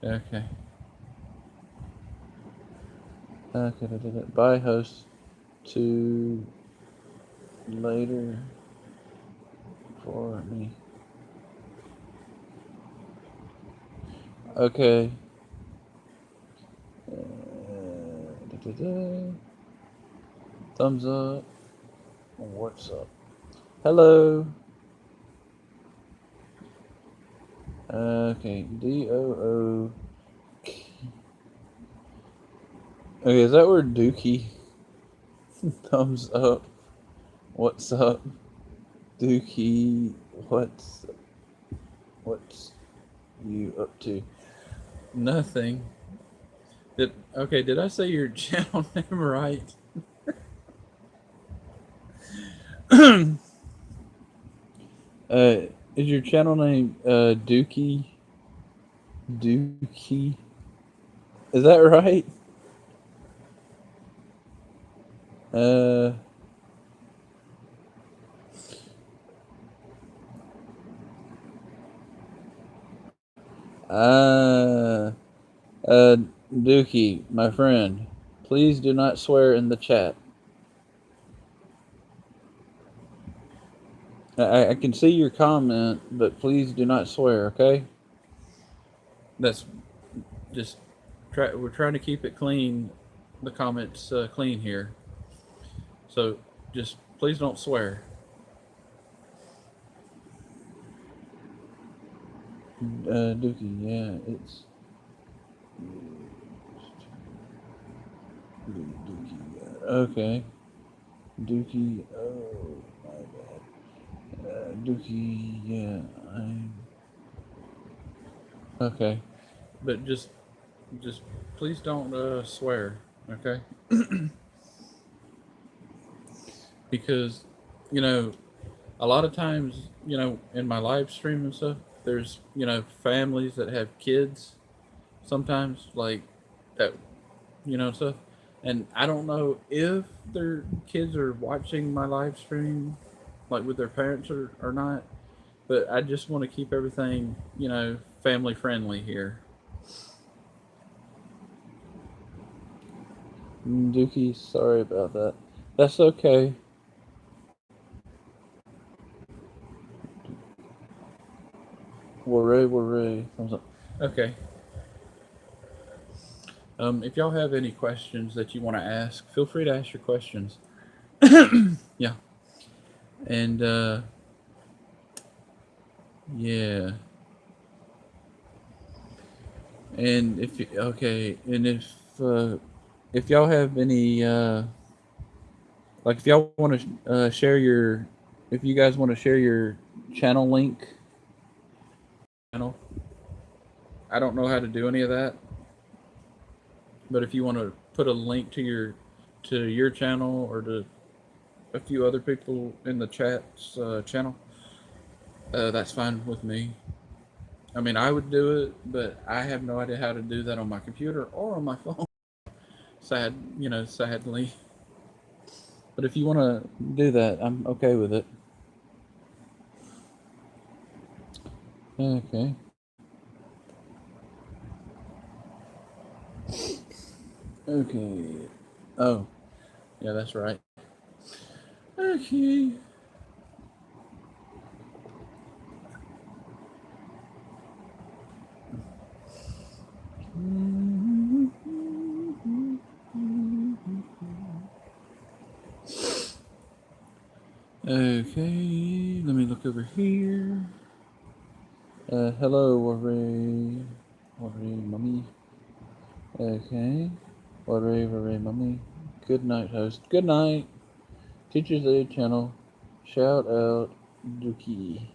[SPEAKER 1] Okay. Okay, bye, host. To later for me. Okay. Thumbs up. What's up? Hello. Okay. DOO. Okay, is that word Dookie? Thumbs up. What's up? Dookie. What's you up to? Nothing. Did I say your channel name right? Uh, is your channel name Dookie? Dookie? Is that right? Uh, uh, uh, Dookie, my friend, please do not swear in the chat. I can see your comment, but please do not swear, okay? That's just we're trying to keep it clean, the comments clean here. So just please don't swear. Dookie, yeah, it's Dookie. Okay, Dookie. Oh my bad. Dookie, yeah, I'm okay. But just please don't swear, okay? Because you know a lot of times in my live stream and stuff, there's families that have kids sometimes like that stuff, and I don't know if their kids are watching my live stream like with their parents or not, but I just want to keep everything family friendly here. Dookie, sorry about that. That's okay. Worry. Okay. If y'all have any questions that you want to ask, feel free to ask your questions. Yeah. And yeah. And if y'all have any like if y'all want to share your if you guys want to share your channel link channel, I don't know how to do any of that, but if you want to put a link to your to your channel or to a few other people in the chat's channel, that's fine with me. I mean, I would do it, but I have no idea how to do that on my computer or on my phone. Sadly. But if you want to do that, I'm okay with it. Okay. Okay. Oh, yeah, that's right. Okay. Okay, let me look over here. Hello, Warray. Warray, mummy. Okay. Warray, mummy. Good night, host. Good night. Teachers Aid channel. Shout out, Dookie.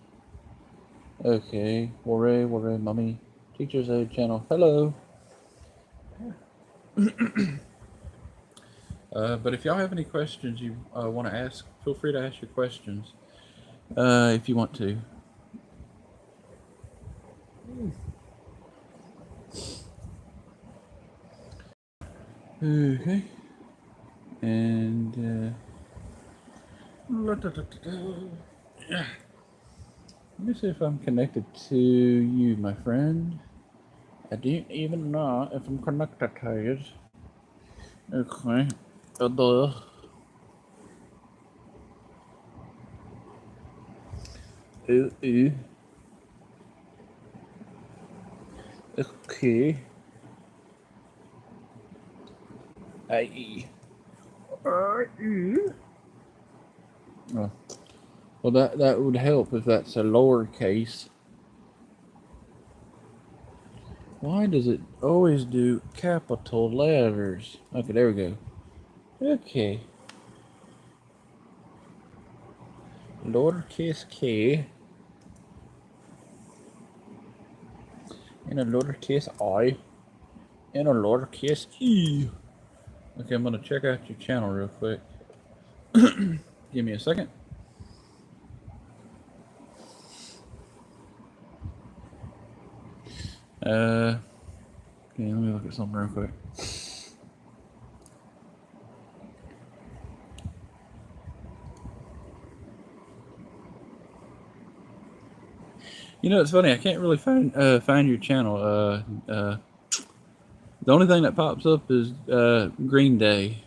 [SPEAKER 1] Okay. Warray, mummy. Teachers Aid channel. Hello. But if y'all have any questions you want to ask, feel free to ask your questions if you want to. Okay. And let me see if I'm connected to you, my friend. I don't even know if I'm connected to you. Okay. Hello. Okay. I. Oh. Well, that would help if that's a lowercase. Why does it always do capital letters? Okay, there we go. Okay. Lowercase k and a lowercase I and a lowercase e. Okay, I'm gonna check out your channel real quick. Give me a second. Okay, let me look at something real quick. You know, it's funny. I can't really find your channel. The only thing that pops up is Green Day.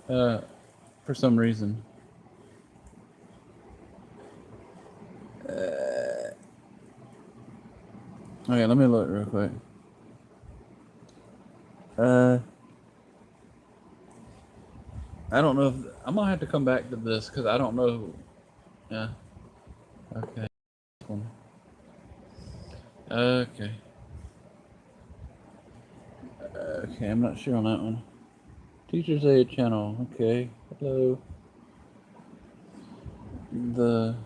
[SPEAKER 1] For some reason. Okay, let me look real quick. I don't know if I'm gonna have to come back to this because I don't know. Yeah. Okay. Okay. Okay, I'm not sure on that one. Teachers Aid channel. Okay. Hello. The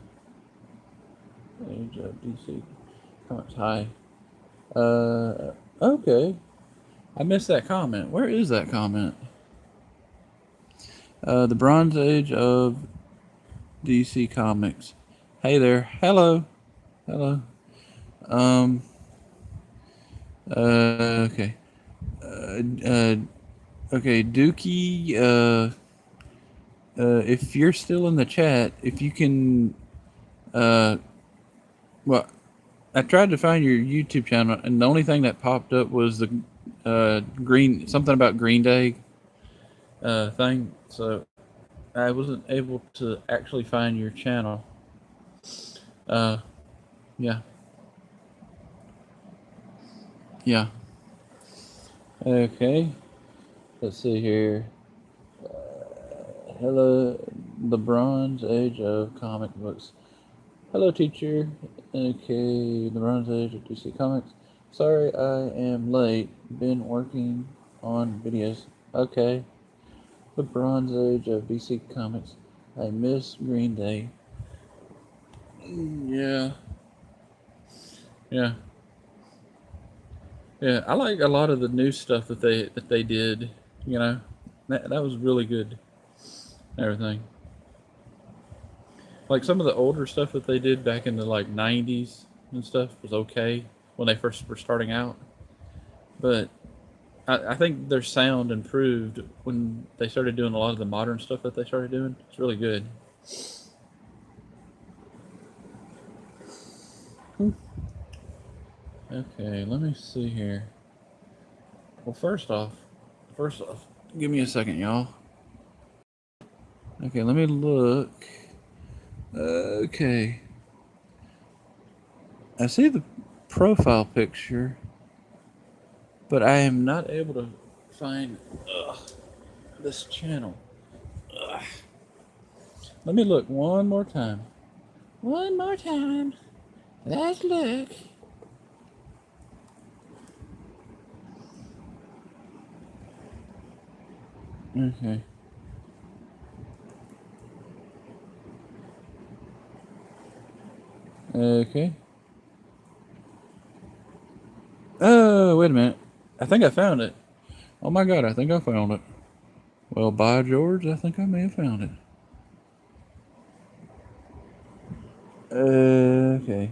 [SPEAKER 1] age of DC. Comments. Hi. Okay. I missed that comment. Where is that comment? The Bronze Age of DC Comics. Hey there. Hello. Hello. Okay. Okay, Dookie, if you're still in the chat, if you can, well, I tried to find your YouTube channel, and the only thing that popped up was the something about Green Day thing. So I wasn't able to actually find your channel. Yeah. Yeah. Okay. Let's see here. Hello, the Bronze Age of comic books. Hello, teacher. Okay, the Bronze Age of DC Comics. Sorry I am late. Been working on videos. Okay. The Bronze Age of DC Comics. I miss Green Day. Yeah. Yeah. Yeah, I like a lot of the new stuff that they did. You know, that was really good. Everything. Like some of the older stuff that they did back in the like '90s and stuff was okay when they first were starting out, but I think their sound improved when they started doing a lot of the modern stuff that they started doing. It's really good. Okay, let me see here. Well, first off, give me a second, y'all. Okay, let me look. Okay, I see the profile picture, but I am not able to find this channel. Ugh. Let me look one more time. One more time. Let's look. Okay. Okay. Oh, wait a minute. I think I found it. Oh my god, I think I found it. Well, by George, I think I may have found it. Okay.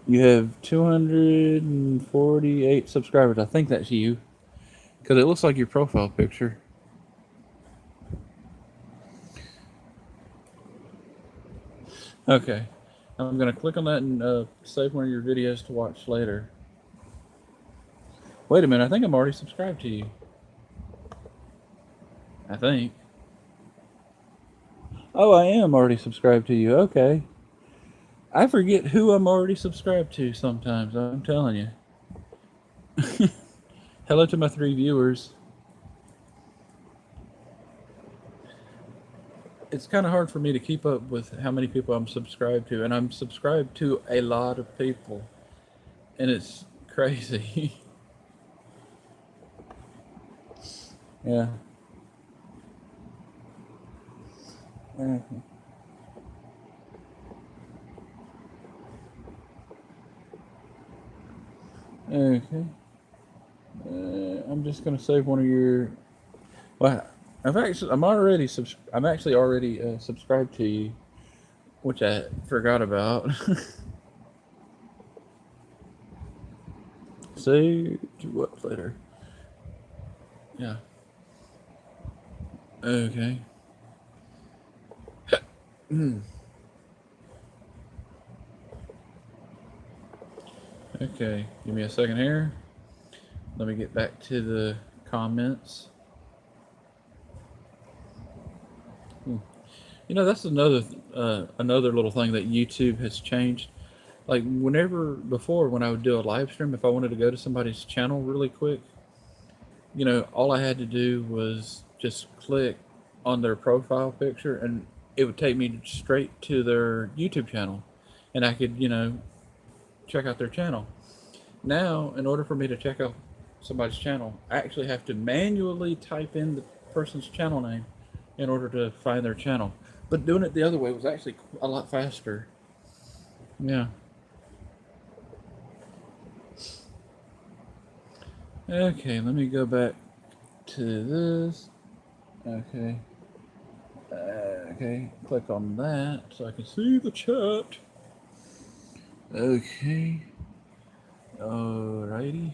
[SPEAKER 1] You have 248 subscribers. I think that's you. Because it looks like your profile picture. Okay. I'm going to click on that and save one of your videos to watch later. Wait a minute. I think I'm already subscribed to you. I think. Oh, I am already subscribed to you. Okay. I forget who I'm already subscribed to sometimes. I'm telling you. Hello to my 3 viewers. It's kind of hard for me to keep up with how many people I'm subscribed to, and I'm subscribed to a lot of people, and it's crazy. Yeah. Mhm. Okay. I'm just gonna save one of your. Well, I'm actually already subscribed to you, which I forgot about. Save to what later? Yeah. Okay. Okay. Give me a second here. Let me get back to the comments. Hmm. You know, that's another little thing that YouTube has changed. Like whenever before, when I would do a live stream, if I wanted to go to somebody's channel really quick, all I had to do was just click on their profile picture, and it would take me straight to their YouTube channel, and I could check out their channel. Now, in order for me to check out somebody's channel, I actually have to manually type in the person's channel name in order to find their channel. But doing it the other way was actually a lot faster. Yeah. Okay, let me go back to this. Okay. Okay, click on that so I can see the chat. Okay. Alrighty.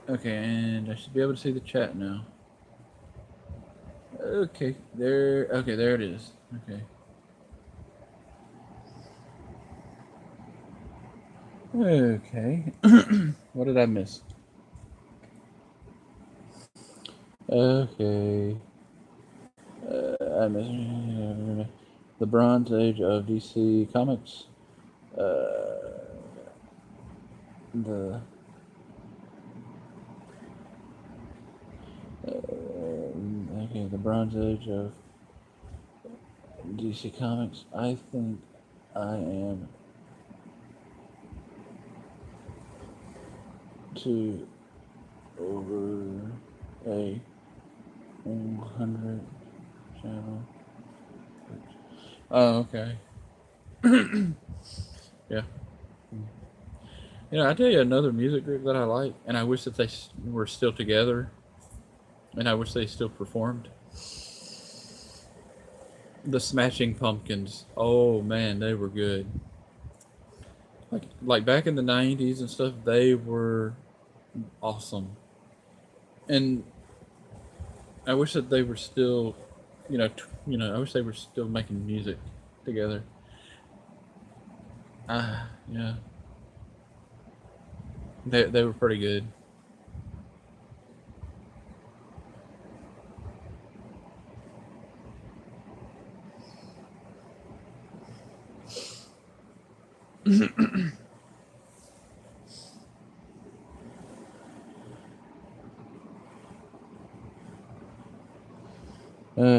[SPEAKER 1] Okay, and I should be able to see the chat now. Okay, there. Okay, there it is. Okay. Okay. What did I miss? Okay. I missed the Bronze Age of DC Comics. Uh, the okay, the Bronze Age of DC Comics. I think I am to over a 100 channel. Oh, okay. Yeah. I tell you another music group that I like, and I wish that they were still together, and I wish they still performed. The Smashing Pumpkins. Oh man, they were good. Like back in the '90s and stuff, they were awesome. And I wish that they were still, I wish they were still making music together. Yeah, they were pretty good.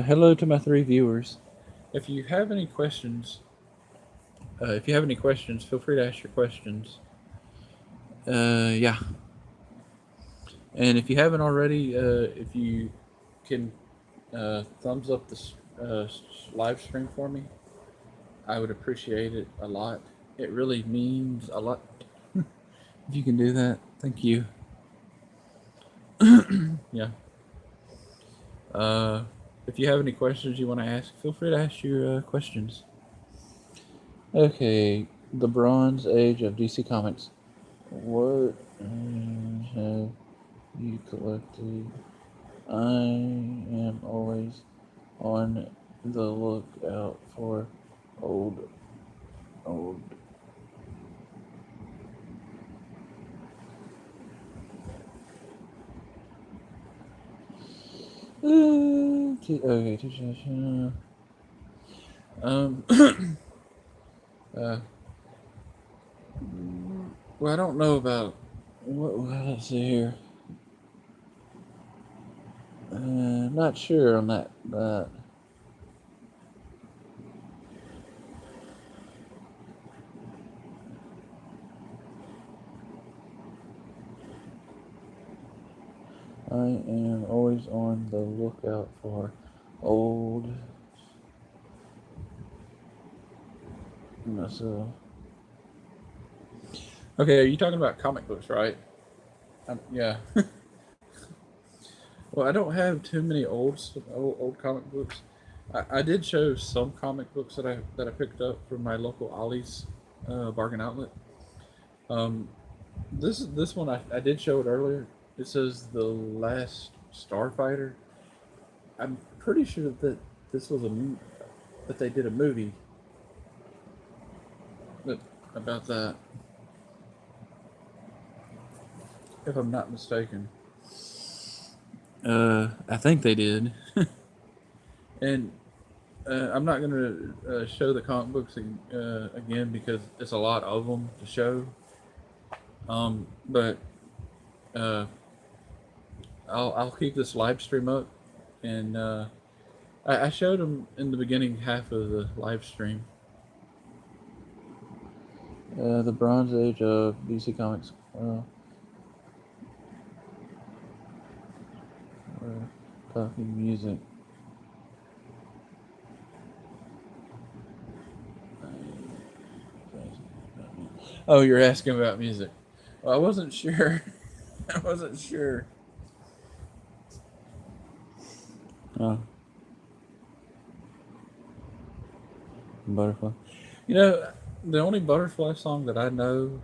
[SPEAKER 1] Hello to my three viewers. If you have any questions, feel free to ask your questions. Yeah, and if you haven't already, if you can thumbs up this live stream for me, I would appreciate it a lot. It really means a lot if you can do that. Thank you. Yeah. Uh, if you have any questions you want to ask, feel free to ask your questions. Okay, the Bronze Age of DC Comics. What have you collected? I am always on the lookout for old, old. Okay, um, uh, well, I don't know about let's see here. Not sure on that. I am always on the lookout for old myself. Okay, are you talking about comic books, right? Yeah. Well, I don't have too many old comic books. I did show some comic books that I picked up from my local Ollie's bargain outlet. Um, this one I did show it earlier. It says the last Starfighter. I'm pretty sure that this was that they did a movie that, about that, if I'm not mistaken. I think they did, and I'm not gonna show the comic books again because it's a lot of them to show. But uh, I'll keep this live stream up, and I showed them in the beginning half of the live stream. The Bronze Age of DC Comics. We're talking music. Oh, you're asking about music. Well, I wasn't sure. I wasn't sure. Oh, Butterfly. You know, the only Butterfly song that I know,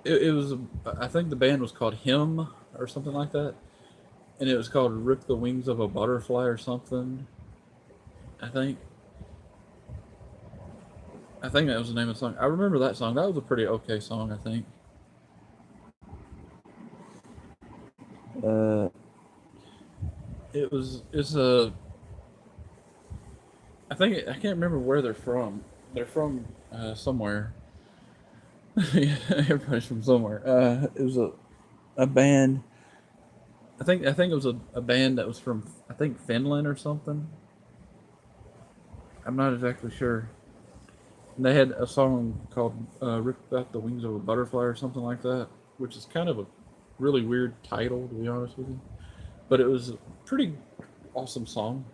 [SPEAKER 1] it was, I think the band was called Him or something like that. And it was called Rip the Wings of a Butterfly or something. I think. I think that was the name of the song. I remember that song. That was a pretty okay song, I think. Uh, it's a. I can't remember where they're from. They're from somewhere. Yeah, everybody's from somewhere. It was a band. I think it was a band that was from I think Finland or something. I'm not exactly sure. And they had a song called "Rip Out the Wings of a Butterfly" or something like that, which is kind of a really weird title to be honest with you. But it was a pretty awesome song.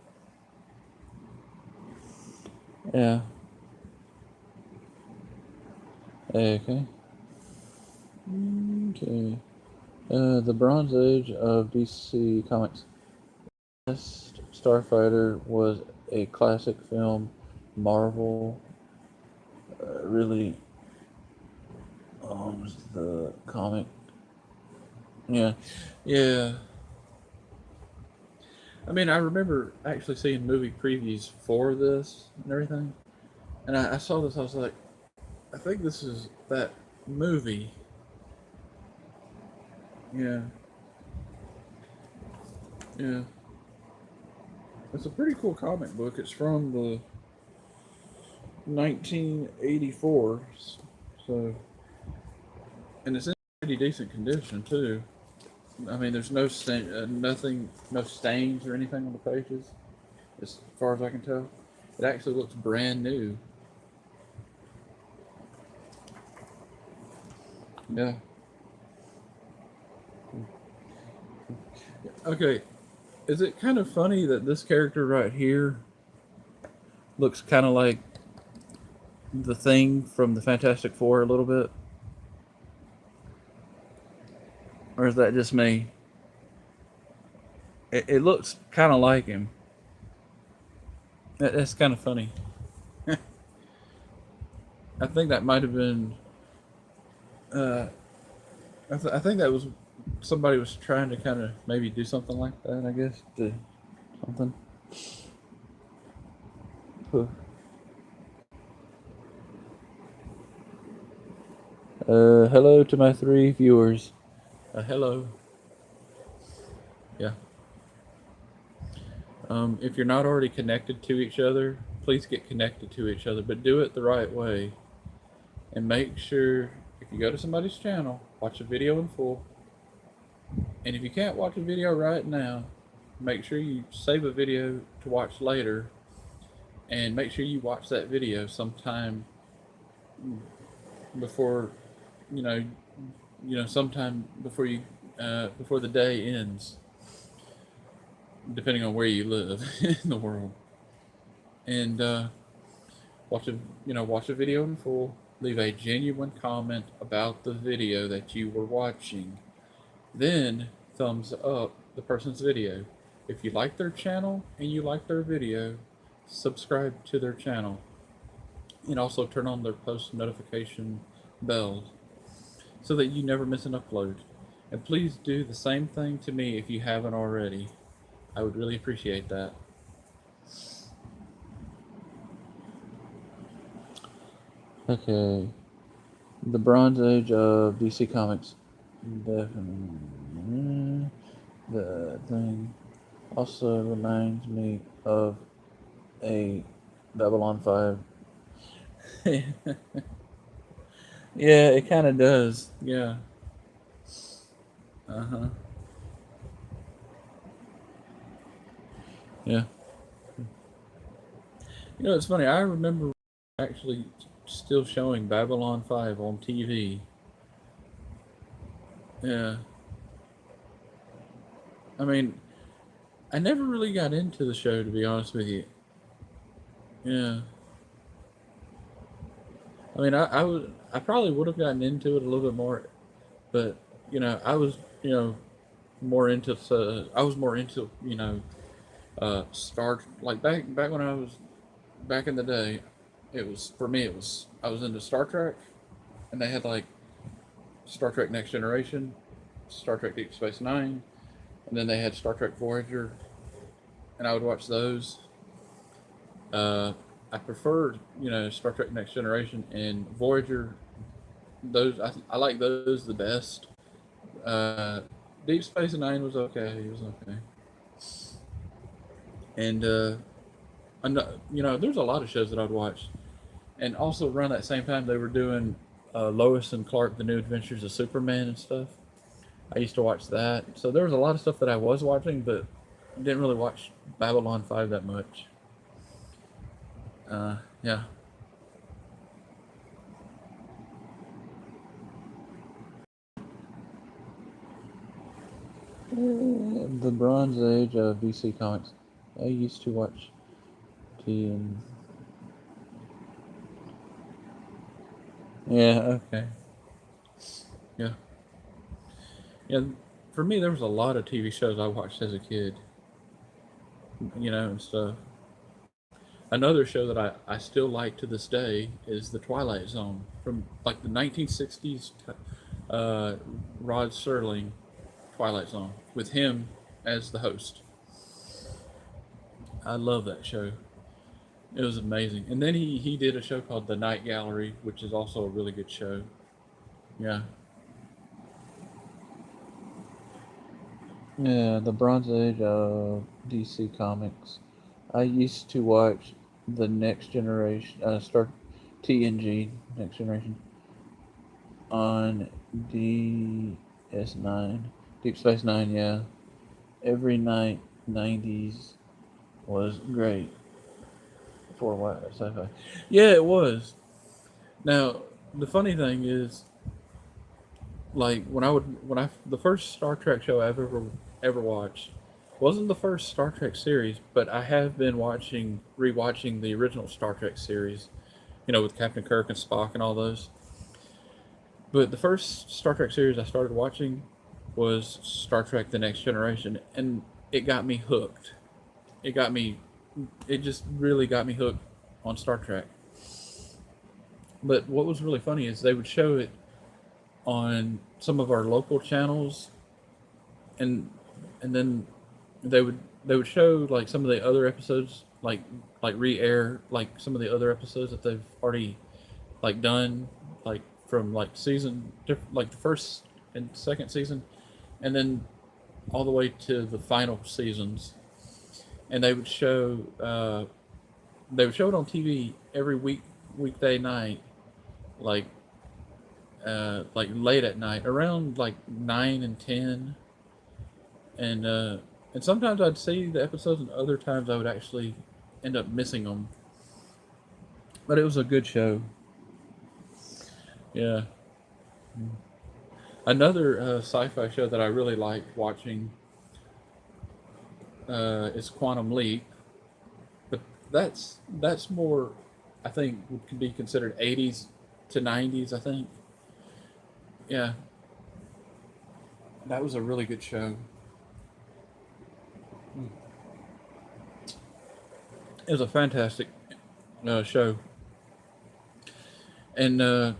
[SPEAKER 1] Yeah. Okay. Okay. The Bronze Age of DC Comics. Last Starfighter was a classic film. Marvel really owns the comic. Yeah. Yeah. I mean, I remember actually seeing movie previews for this and everything. And I saw this, I was like, I think this is that movie. Yeah. Yeah. It's a pretty cool comic book. It's from the 1984. So, and it's in pretty decent condition, too. I mean, there's nothing, no stains or anything on the pages, as far as I can tell. It actually looks brand new. Yeah. Okay. Is it kind of funny that this character right here looks kind of like the Thing from the Fantastic Four a little bit? Or is that just me? It looks kind of like him. That's kind of funny. I think that might have been. Uh, I think that was somebody was trying to kind of maybe do something like that. I guess to something. Huh. Hello to my 3 viewers. Hello. Yeah. If you're not already connected to each other, please get connected to each other, but do it the right way. And make sure if you go to somebody's channel, watch a video in full. And if you can't watch a video right now, make sure you save a video to watch later, and make sure you watch that video sometime before, you know, sometime before the day ends, depending on where you live in the world. And watch a video in full. Leave a genuine comment about the video that you were watching. Then thumbs up the person's video. If you like their channel and you like their video, subscribe to their channel. And also turn on their post notification bell so that you never miss an upload. And please do the same thing to me if you haven't already. I would really appreciate that. Okay. The Bronze Age of DC Comics. Definitely. The thing also reminds me of a Babylon 5. Yeah, it kind of does. Yeah. Uh huh. Yeah. It's funny. I remember actually still showing Babylon 5 on TV. Yeah. I mean, I never really got into the show, to be honest with you. Yeah. I mean, I probably would have gotten into it a little bit more, but I was more into I was more into Star, like back when I was back in the day. It was, for me, it was, I was into Star Trek, and they had like Star Trek Next Generation, Star Trek Deep Space Nine, and then they had Star Trek Voyager, and I would watch those. Uh, I preferred, Star Trek Next Generation and Voyager. Those I like those the best. Uh, Deep Space Nine was okay. It was okay. And there's a lot of shows that I'd watch. And also around that same time, they were doing Lois and Clark: The New Adventures of Superman and stuff. I used to watch that. So there was a lot of stuff that I was watching, but didn't really watch Babylon 5 that much. Yeah. The Bronze Age of DC Comics. I used to watch TN. Yeah. Okay. Yeah. Yeah. For me, there was a lot of TV shows I watched as a kid. And stuff. Another show that I still like to this day is The Twilight Zone from like the 1960s. Uh, Rod Serling Twilight Zone with him as the host. I love that show. It was amazing. And then he did a show called The Night Gallery, which is also a really good show. Yeah. Yeah, the Bronze Age of DC Comics. I used to watch the Next Generation, start TNG Next Generation on DS9, Deep Space Nine. Yeah, every night, 90s was great for what sci-fi. Yeah, it was. Now, the funny thing is, like when I the first Star Trek show I've ever watched wasn't the first Star Trek series, but I have been rewatching the original Star Trek series, with Captain Kirk and Spock and all those. But the first Star Trek series I started watching was Star Trek: The Next Generation, and it got me hooked. It got me. It just really got me hooked on Star Trek. But what was really funny is they would show it on some of our local channels, and and then they would show like some of the other episodes, like re-air like some of the other episodes that they've already like done, like from like like the first and second season, and then all the way to the final seasons. And they would show it on TV every weekday night, like like late at night, around like 9 and 10, and sometimes I'd see the episodes, and other times I would actually end up missing them. But it was a good show. Yeah. Another sci-fi show that I really liked watching is Quantum Leap, but that's more, I think, could be considered 80s to 90s. I think. Yeah, that was a really good show. It was a fantastic show, and I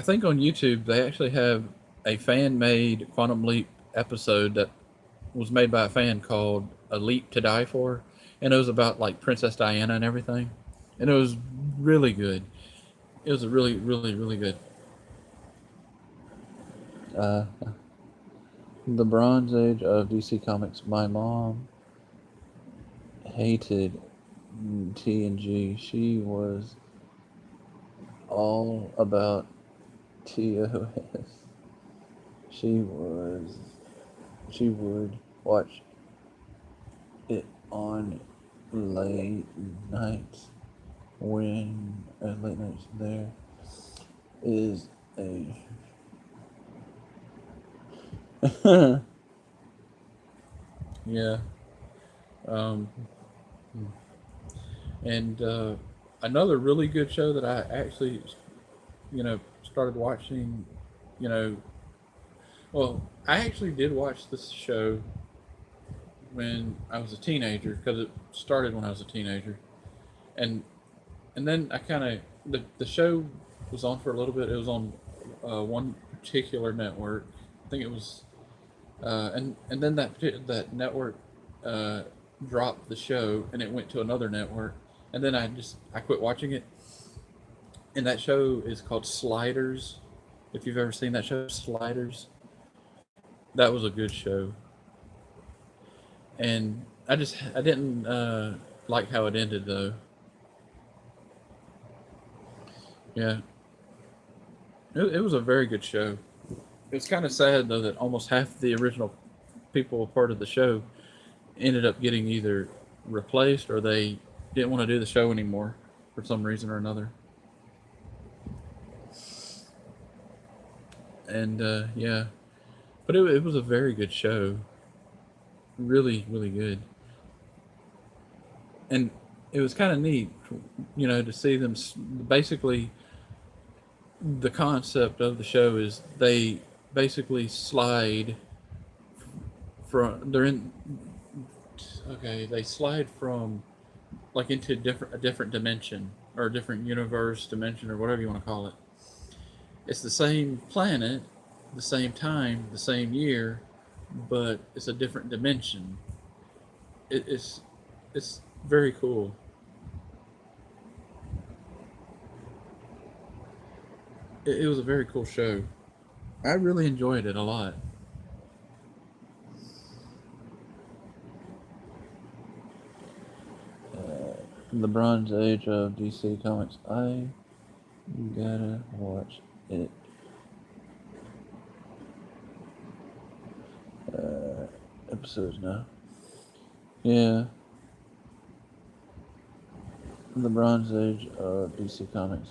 [SPEAKER 1] think on YouTube they actually have a fan-made Quantum Leap episode that was made by a fan called "A Leap to Die For," and it was about like Princess Diana and everything, and it was really good. It was a really, really, really good. Uh, the Bronze Age of DC Comics. My mom hated TNG. She was all about TOS. She was. She would watch it on late nights when late nights there is a yeah. Um, and another really good show that I actually, started watching, you know, well, I actually did watch this show when I was a teenager because it started when I was a teenager, and and then I kind of the show was on for a little bit. It was on one particular network. I think it was, and then that network uh, dropped the show and it went to another network, and then I quit watching it. And that show is called Sliders. If you've ever seen that show, Sliders, that was a good show. And I didn't like how it ended though. Yeah, it was a very good show. It's kind of sad though that almost half the original people part of the show ended up getting either replaced or they didn't want to do the show anymore for some reason or another. And yeah, but it was a very good show, really, really good. And it was kind of neat, to see them basically the concept of the show is they basically slide from they're in okay they slide from like into a different dimension or a different universe dimension or whatever you want to call it. It's the same planet, the same time, the same year, but it's a different dimension. It's very cool. It was a very cool show. I really enjoyed it a lot. From the Bronze Age of DC Comics, I gotta watch it. Episodes now. Yeah, from the Bronze Age of DC Comics.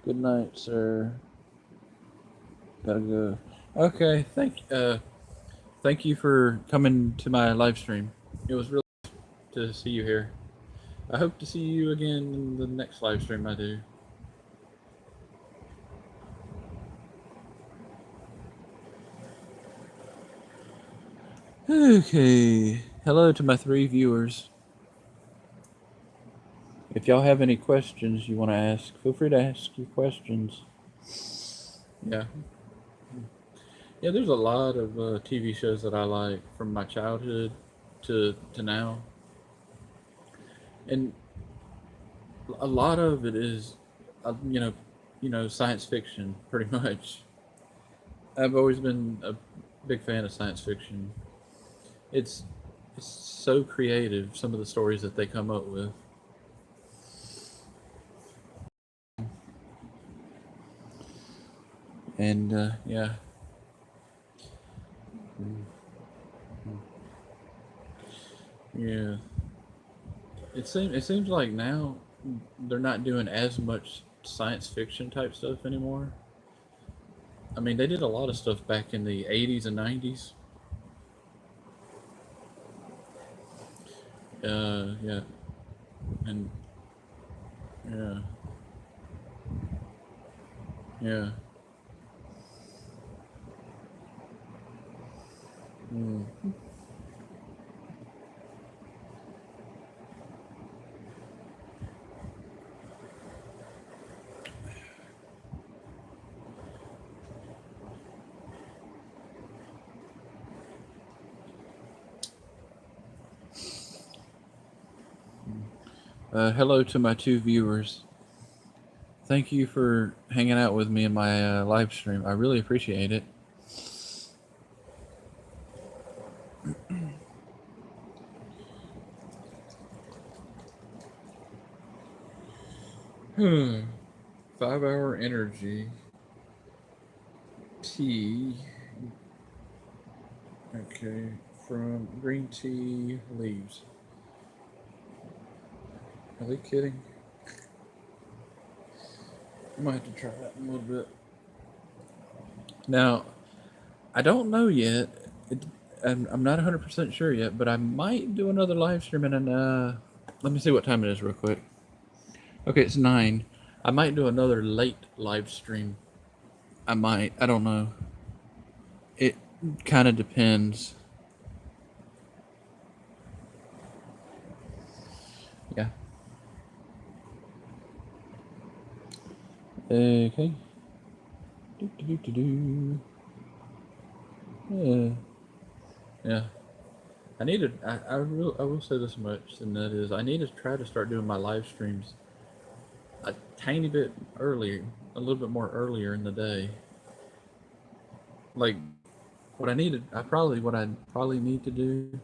[SPEAKER 1] Good night, sir. Gotta go. Okay, thank you for coming to my live stream. It was really to see you here. I hope to see you again in the next live stream I do. Okay. Hello to my 3 viewers. If y'all have any questions you want to ask, feel free to ask your questions. Yeah. Yeah, there's a lot of TV shows that I like from my childhood to now. And a lot of it is, science fiction, pretty much. I've always been a big fan of science fiction. It's it's so creative. Some of the stories that they come up with. And yeah, yeah. It seems like now they're not doing as much science fiction type stuff anymore. I mean, they did a lot of stuff back in the '80s and '90s. Yeah, and yeah, yeah. Mm. Hello to my 2 viewers. Thank you for hanging out with me in my live stream. I really appreciate it. Hmm. 5 hour energy. Tea. Okay. From green tea leaves. Are they kidding? I might have to try that in a little bit. Now, I don't know yet. It, I'm not 100% sure yet, but I might do another live stream and let me see what time it is real quick. Okay, it's 9. I might do another late live stream. I might. I don't know. It kind of depends. Yeah. Okay. Do, do, do, do. Yeah. Yeah. I will say this much, and that is, I need to try to start doing my live streams a tiny bit earlier, a little bit more earlier in the day. Like what I probably need to do,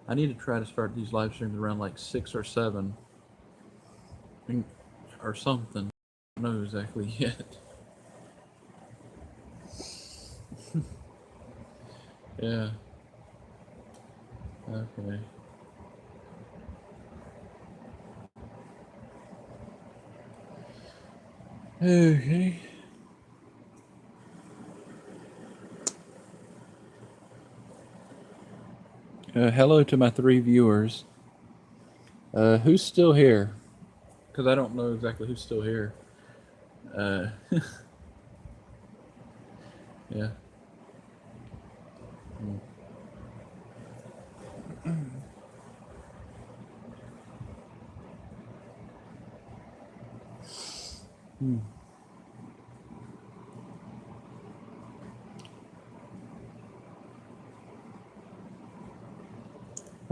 [SPEAKER 1] I need to try to start these live streams around like 6 or 7, or something. I don't know exactly yet. Yeah. Okay. Okay. Hello to my 3 viewers. Who's still here? Because I don't know exactly who's still here. Uh, Yeah. Mm.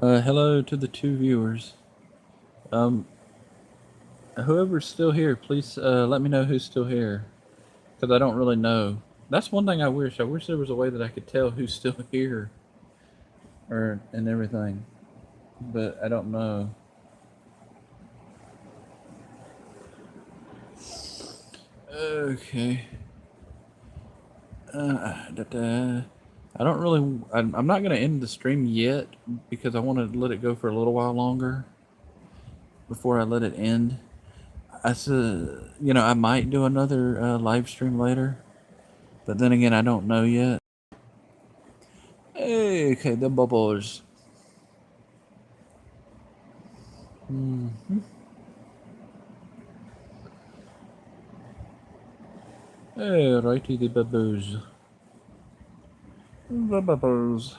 [SPEAKER 1] Hello to the two viewers. Um, Whoever's still here, please let me know who's still here, because I don't really know. That's one thing I wish. I wish there was a way that I could tell who's still here, or and everything, but I don't know. Okay. I don't really. I'm not gonna end the stream yet because I want to let it go for a little while longer before I let it end. I said, I might do another live stream later, but then again, I don't know yet. Hey, okay, the bubbles. Mm. Hey, righty the bubbles. The bubbles.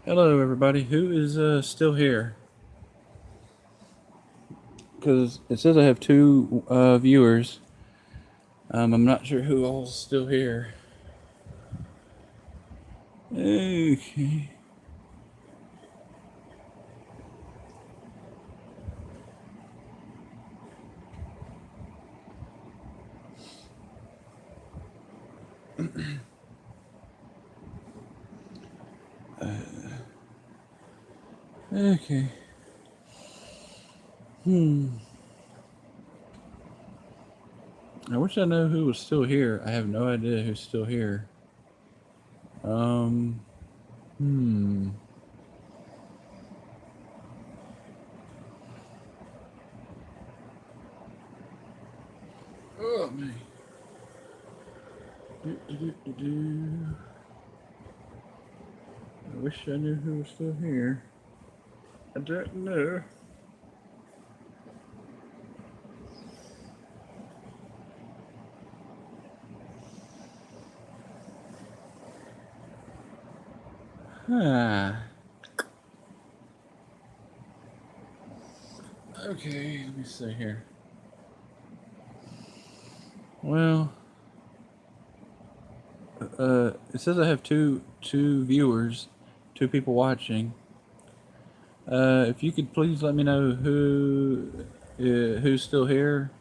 [SPEAKER 1] Hello, everybody. Who is still here? Because it says I have two viewers. I'm not sure who all's still here. Okay. Okay. I wish I knew who was still here. I have no idea who's still here. Um. Hmm. Oh man. Do. I wish I knew who was still here. I don't know. Huh. Okay, let me see here. Well, it says I have two viewers, two people watching. If you could please let me know who's still here,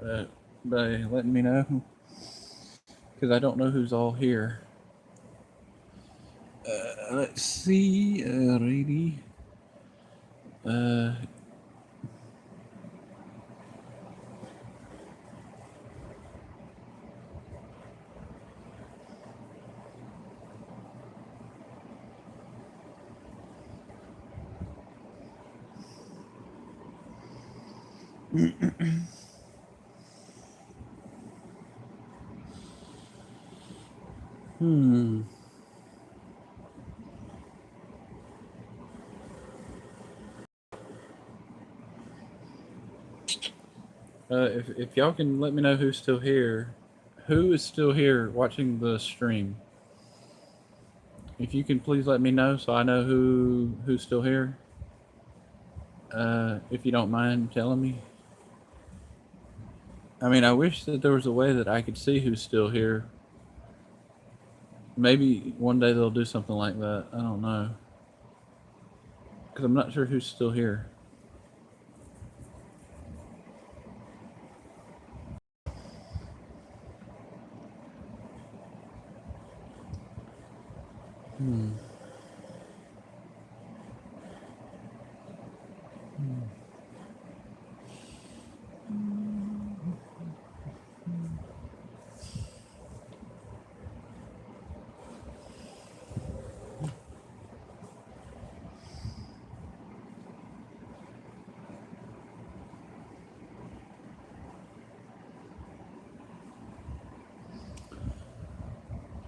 [SPEAKER 1] uh, by letting me know, because I don't know who's all here. Let's see, alrighty. Uh, hmm. If y'all can let me know who's still here, who is still here watching the stream. If you can please let me know so I know who's still here. If you don't mind telling me. I mean, I wish that there was a way that I could see who's still here. Maybe one day they'll do something like that. I don't know. Because I'm not sure who's still here. Hmm.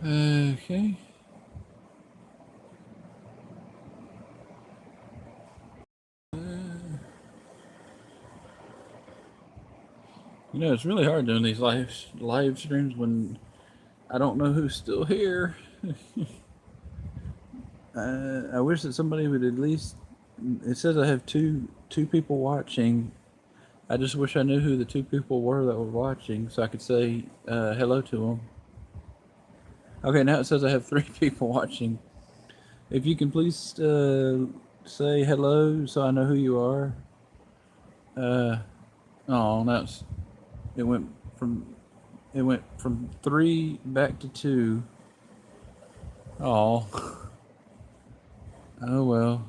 [SPEAKER 1] Okay. You know, it's really hard doing these live streams when I don't know who's still here. I wish that somebody would at least. It says I have two people watching. I just wish I knew who the two people were that were watching, so I could say hello to them. Okay, now it says I have three people watching. If you can please say hello, so I know who you are. Oh, that's it went from it went from three back to two. Oh, oh well.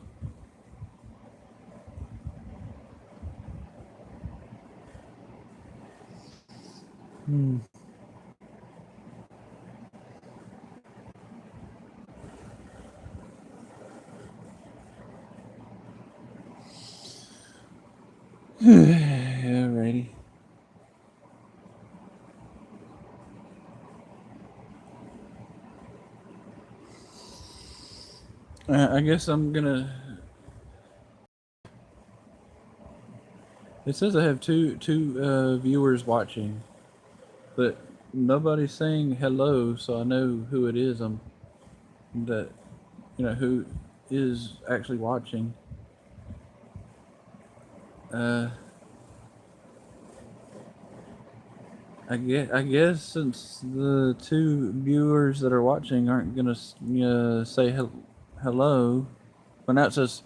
[SPEAKER 1] Hmm. Alrighty. I guess I'm gonna. It says I have two viewers watching, but nobody's saying hello, so I know who it is. I'm that you know who. is actually watching. Uh, I guess since the two viewers that are watching aren't gonna say hello, but now it says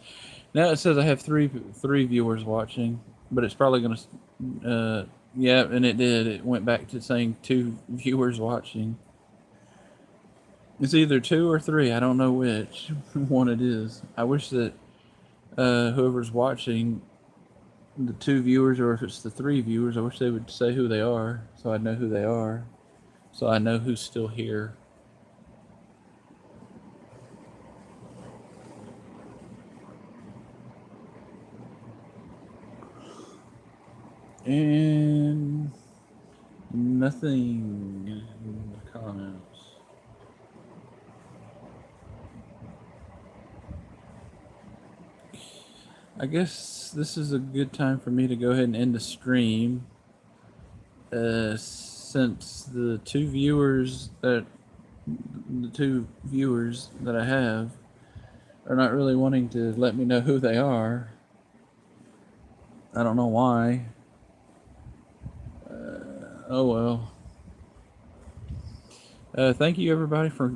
[SPEAKER 1] I have three viewers watching, but it's probably gonna yeah, and it did. It went back to saying two viewers watching. It's either two or three. I don't know which one it is. I wish that whoever's watching, the two viewers, or if it's the three viewers, I wish they would say who they are, so I know who they are, so I know who's still here. And nothing in the comments. I guess this is a good time for me to go ahead and end the stream. Since the two viewers that I have are not really wanting to let me know who they are. I don't know why. Oh well. Thank you everybody for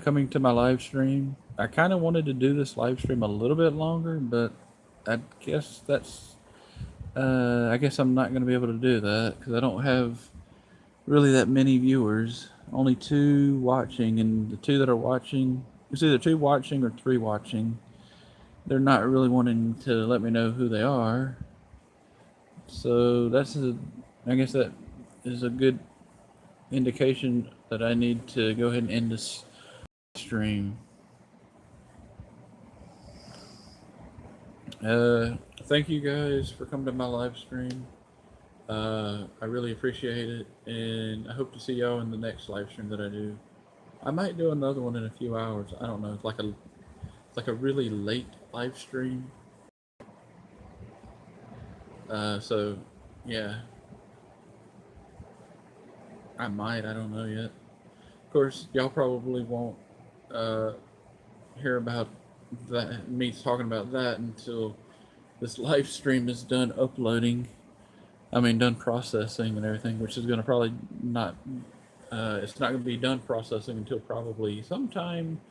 [SPEAKER 1] coming to my live stream. I kind of wanted to do this live stream a little bit longer, but I guess I guess I'm not going to be able to do that because I don't have really that many viewers. Only two watching, and the two that are watching, it's either two watching or three watching. They're not really wanting to let me know who they are. So I guess that is a good indication that I need to go ahead and end this stream. Thank you guys for coming to my live stream. I really appreciate it, and I hope to see y'all in the next live stream that I do. I might do another one in a few hours. I don't know. It's like a really late live stream. So yeah, I might. I don't know yet. Of course, y'all probably won't hear about that, me talking about that, until this live stream is done uploading. I mean, done processing and everything, which is going to probably not. It's not going to be done processing until probably sometime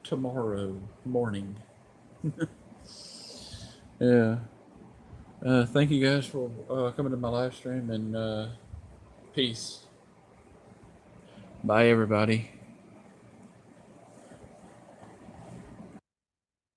[SPEAKER 1] tomorrow morning. Yeah. Thank you guys for coming to my live stream, and peace. Bye, everybody.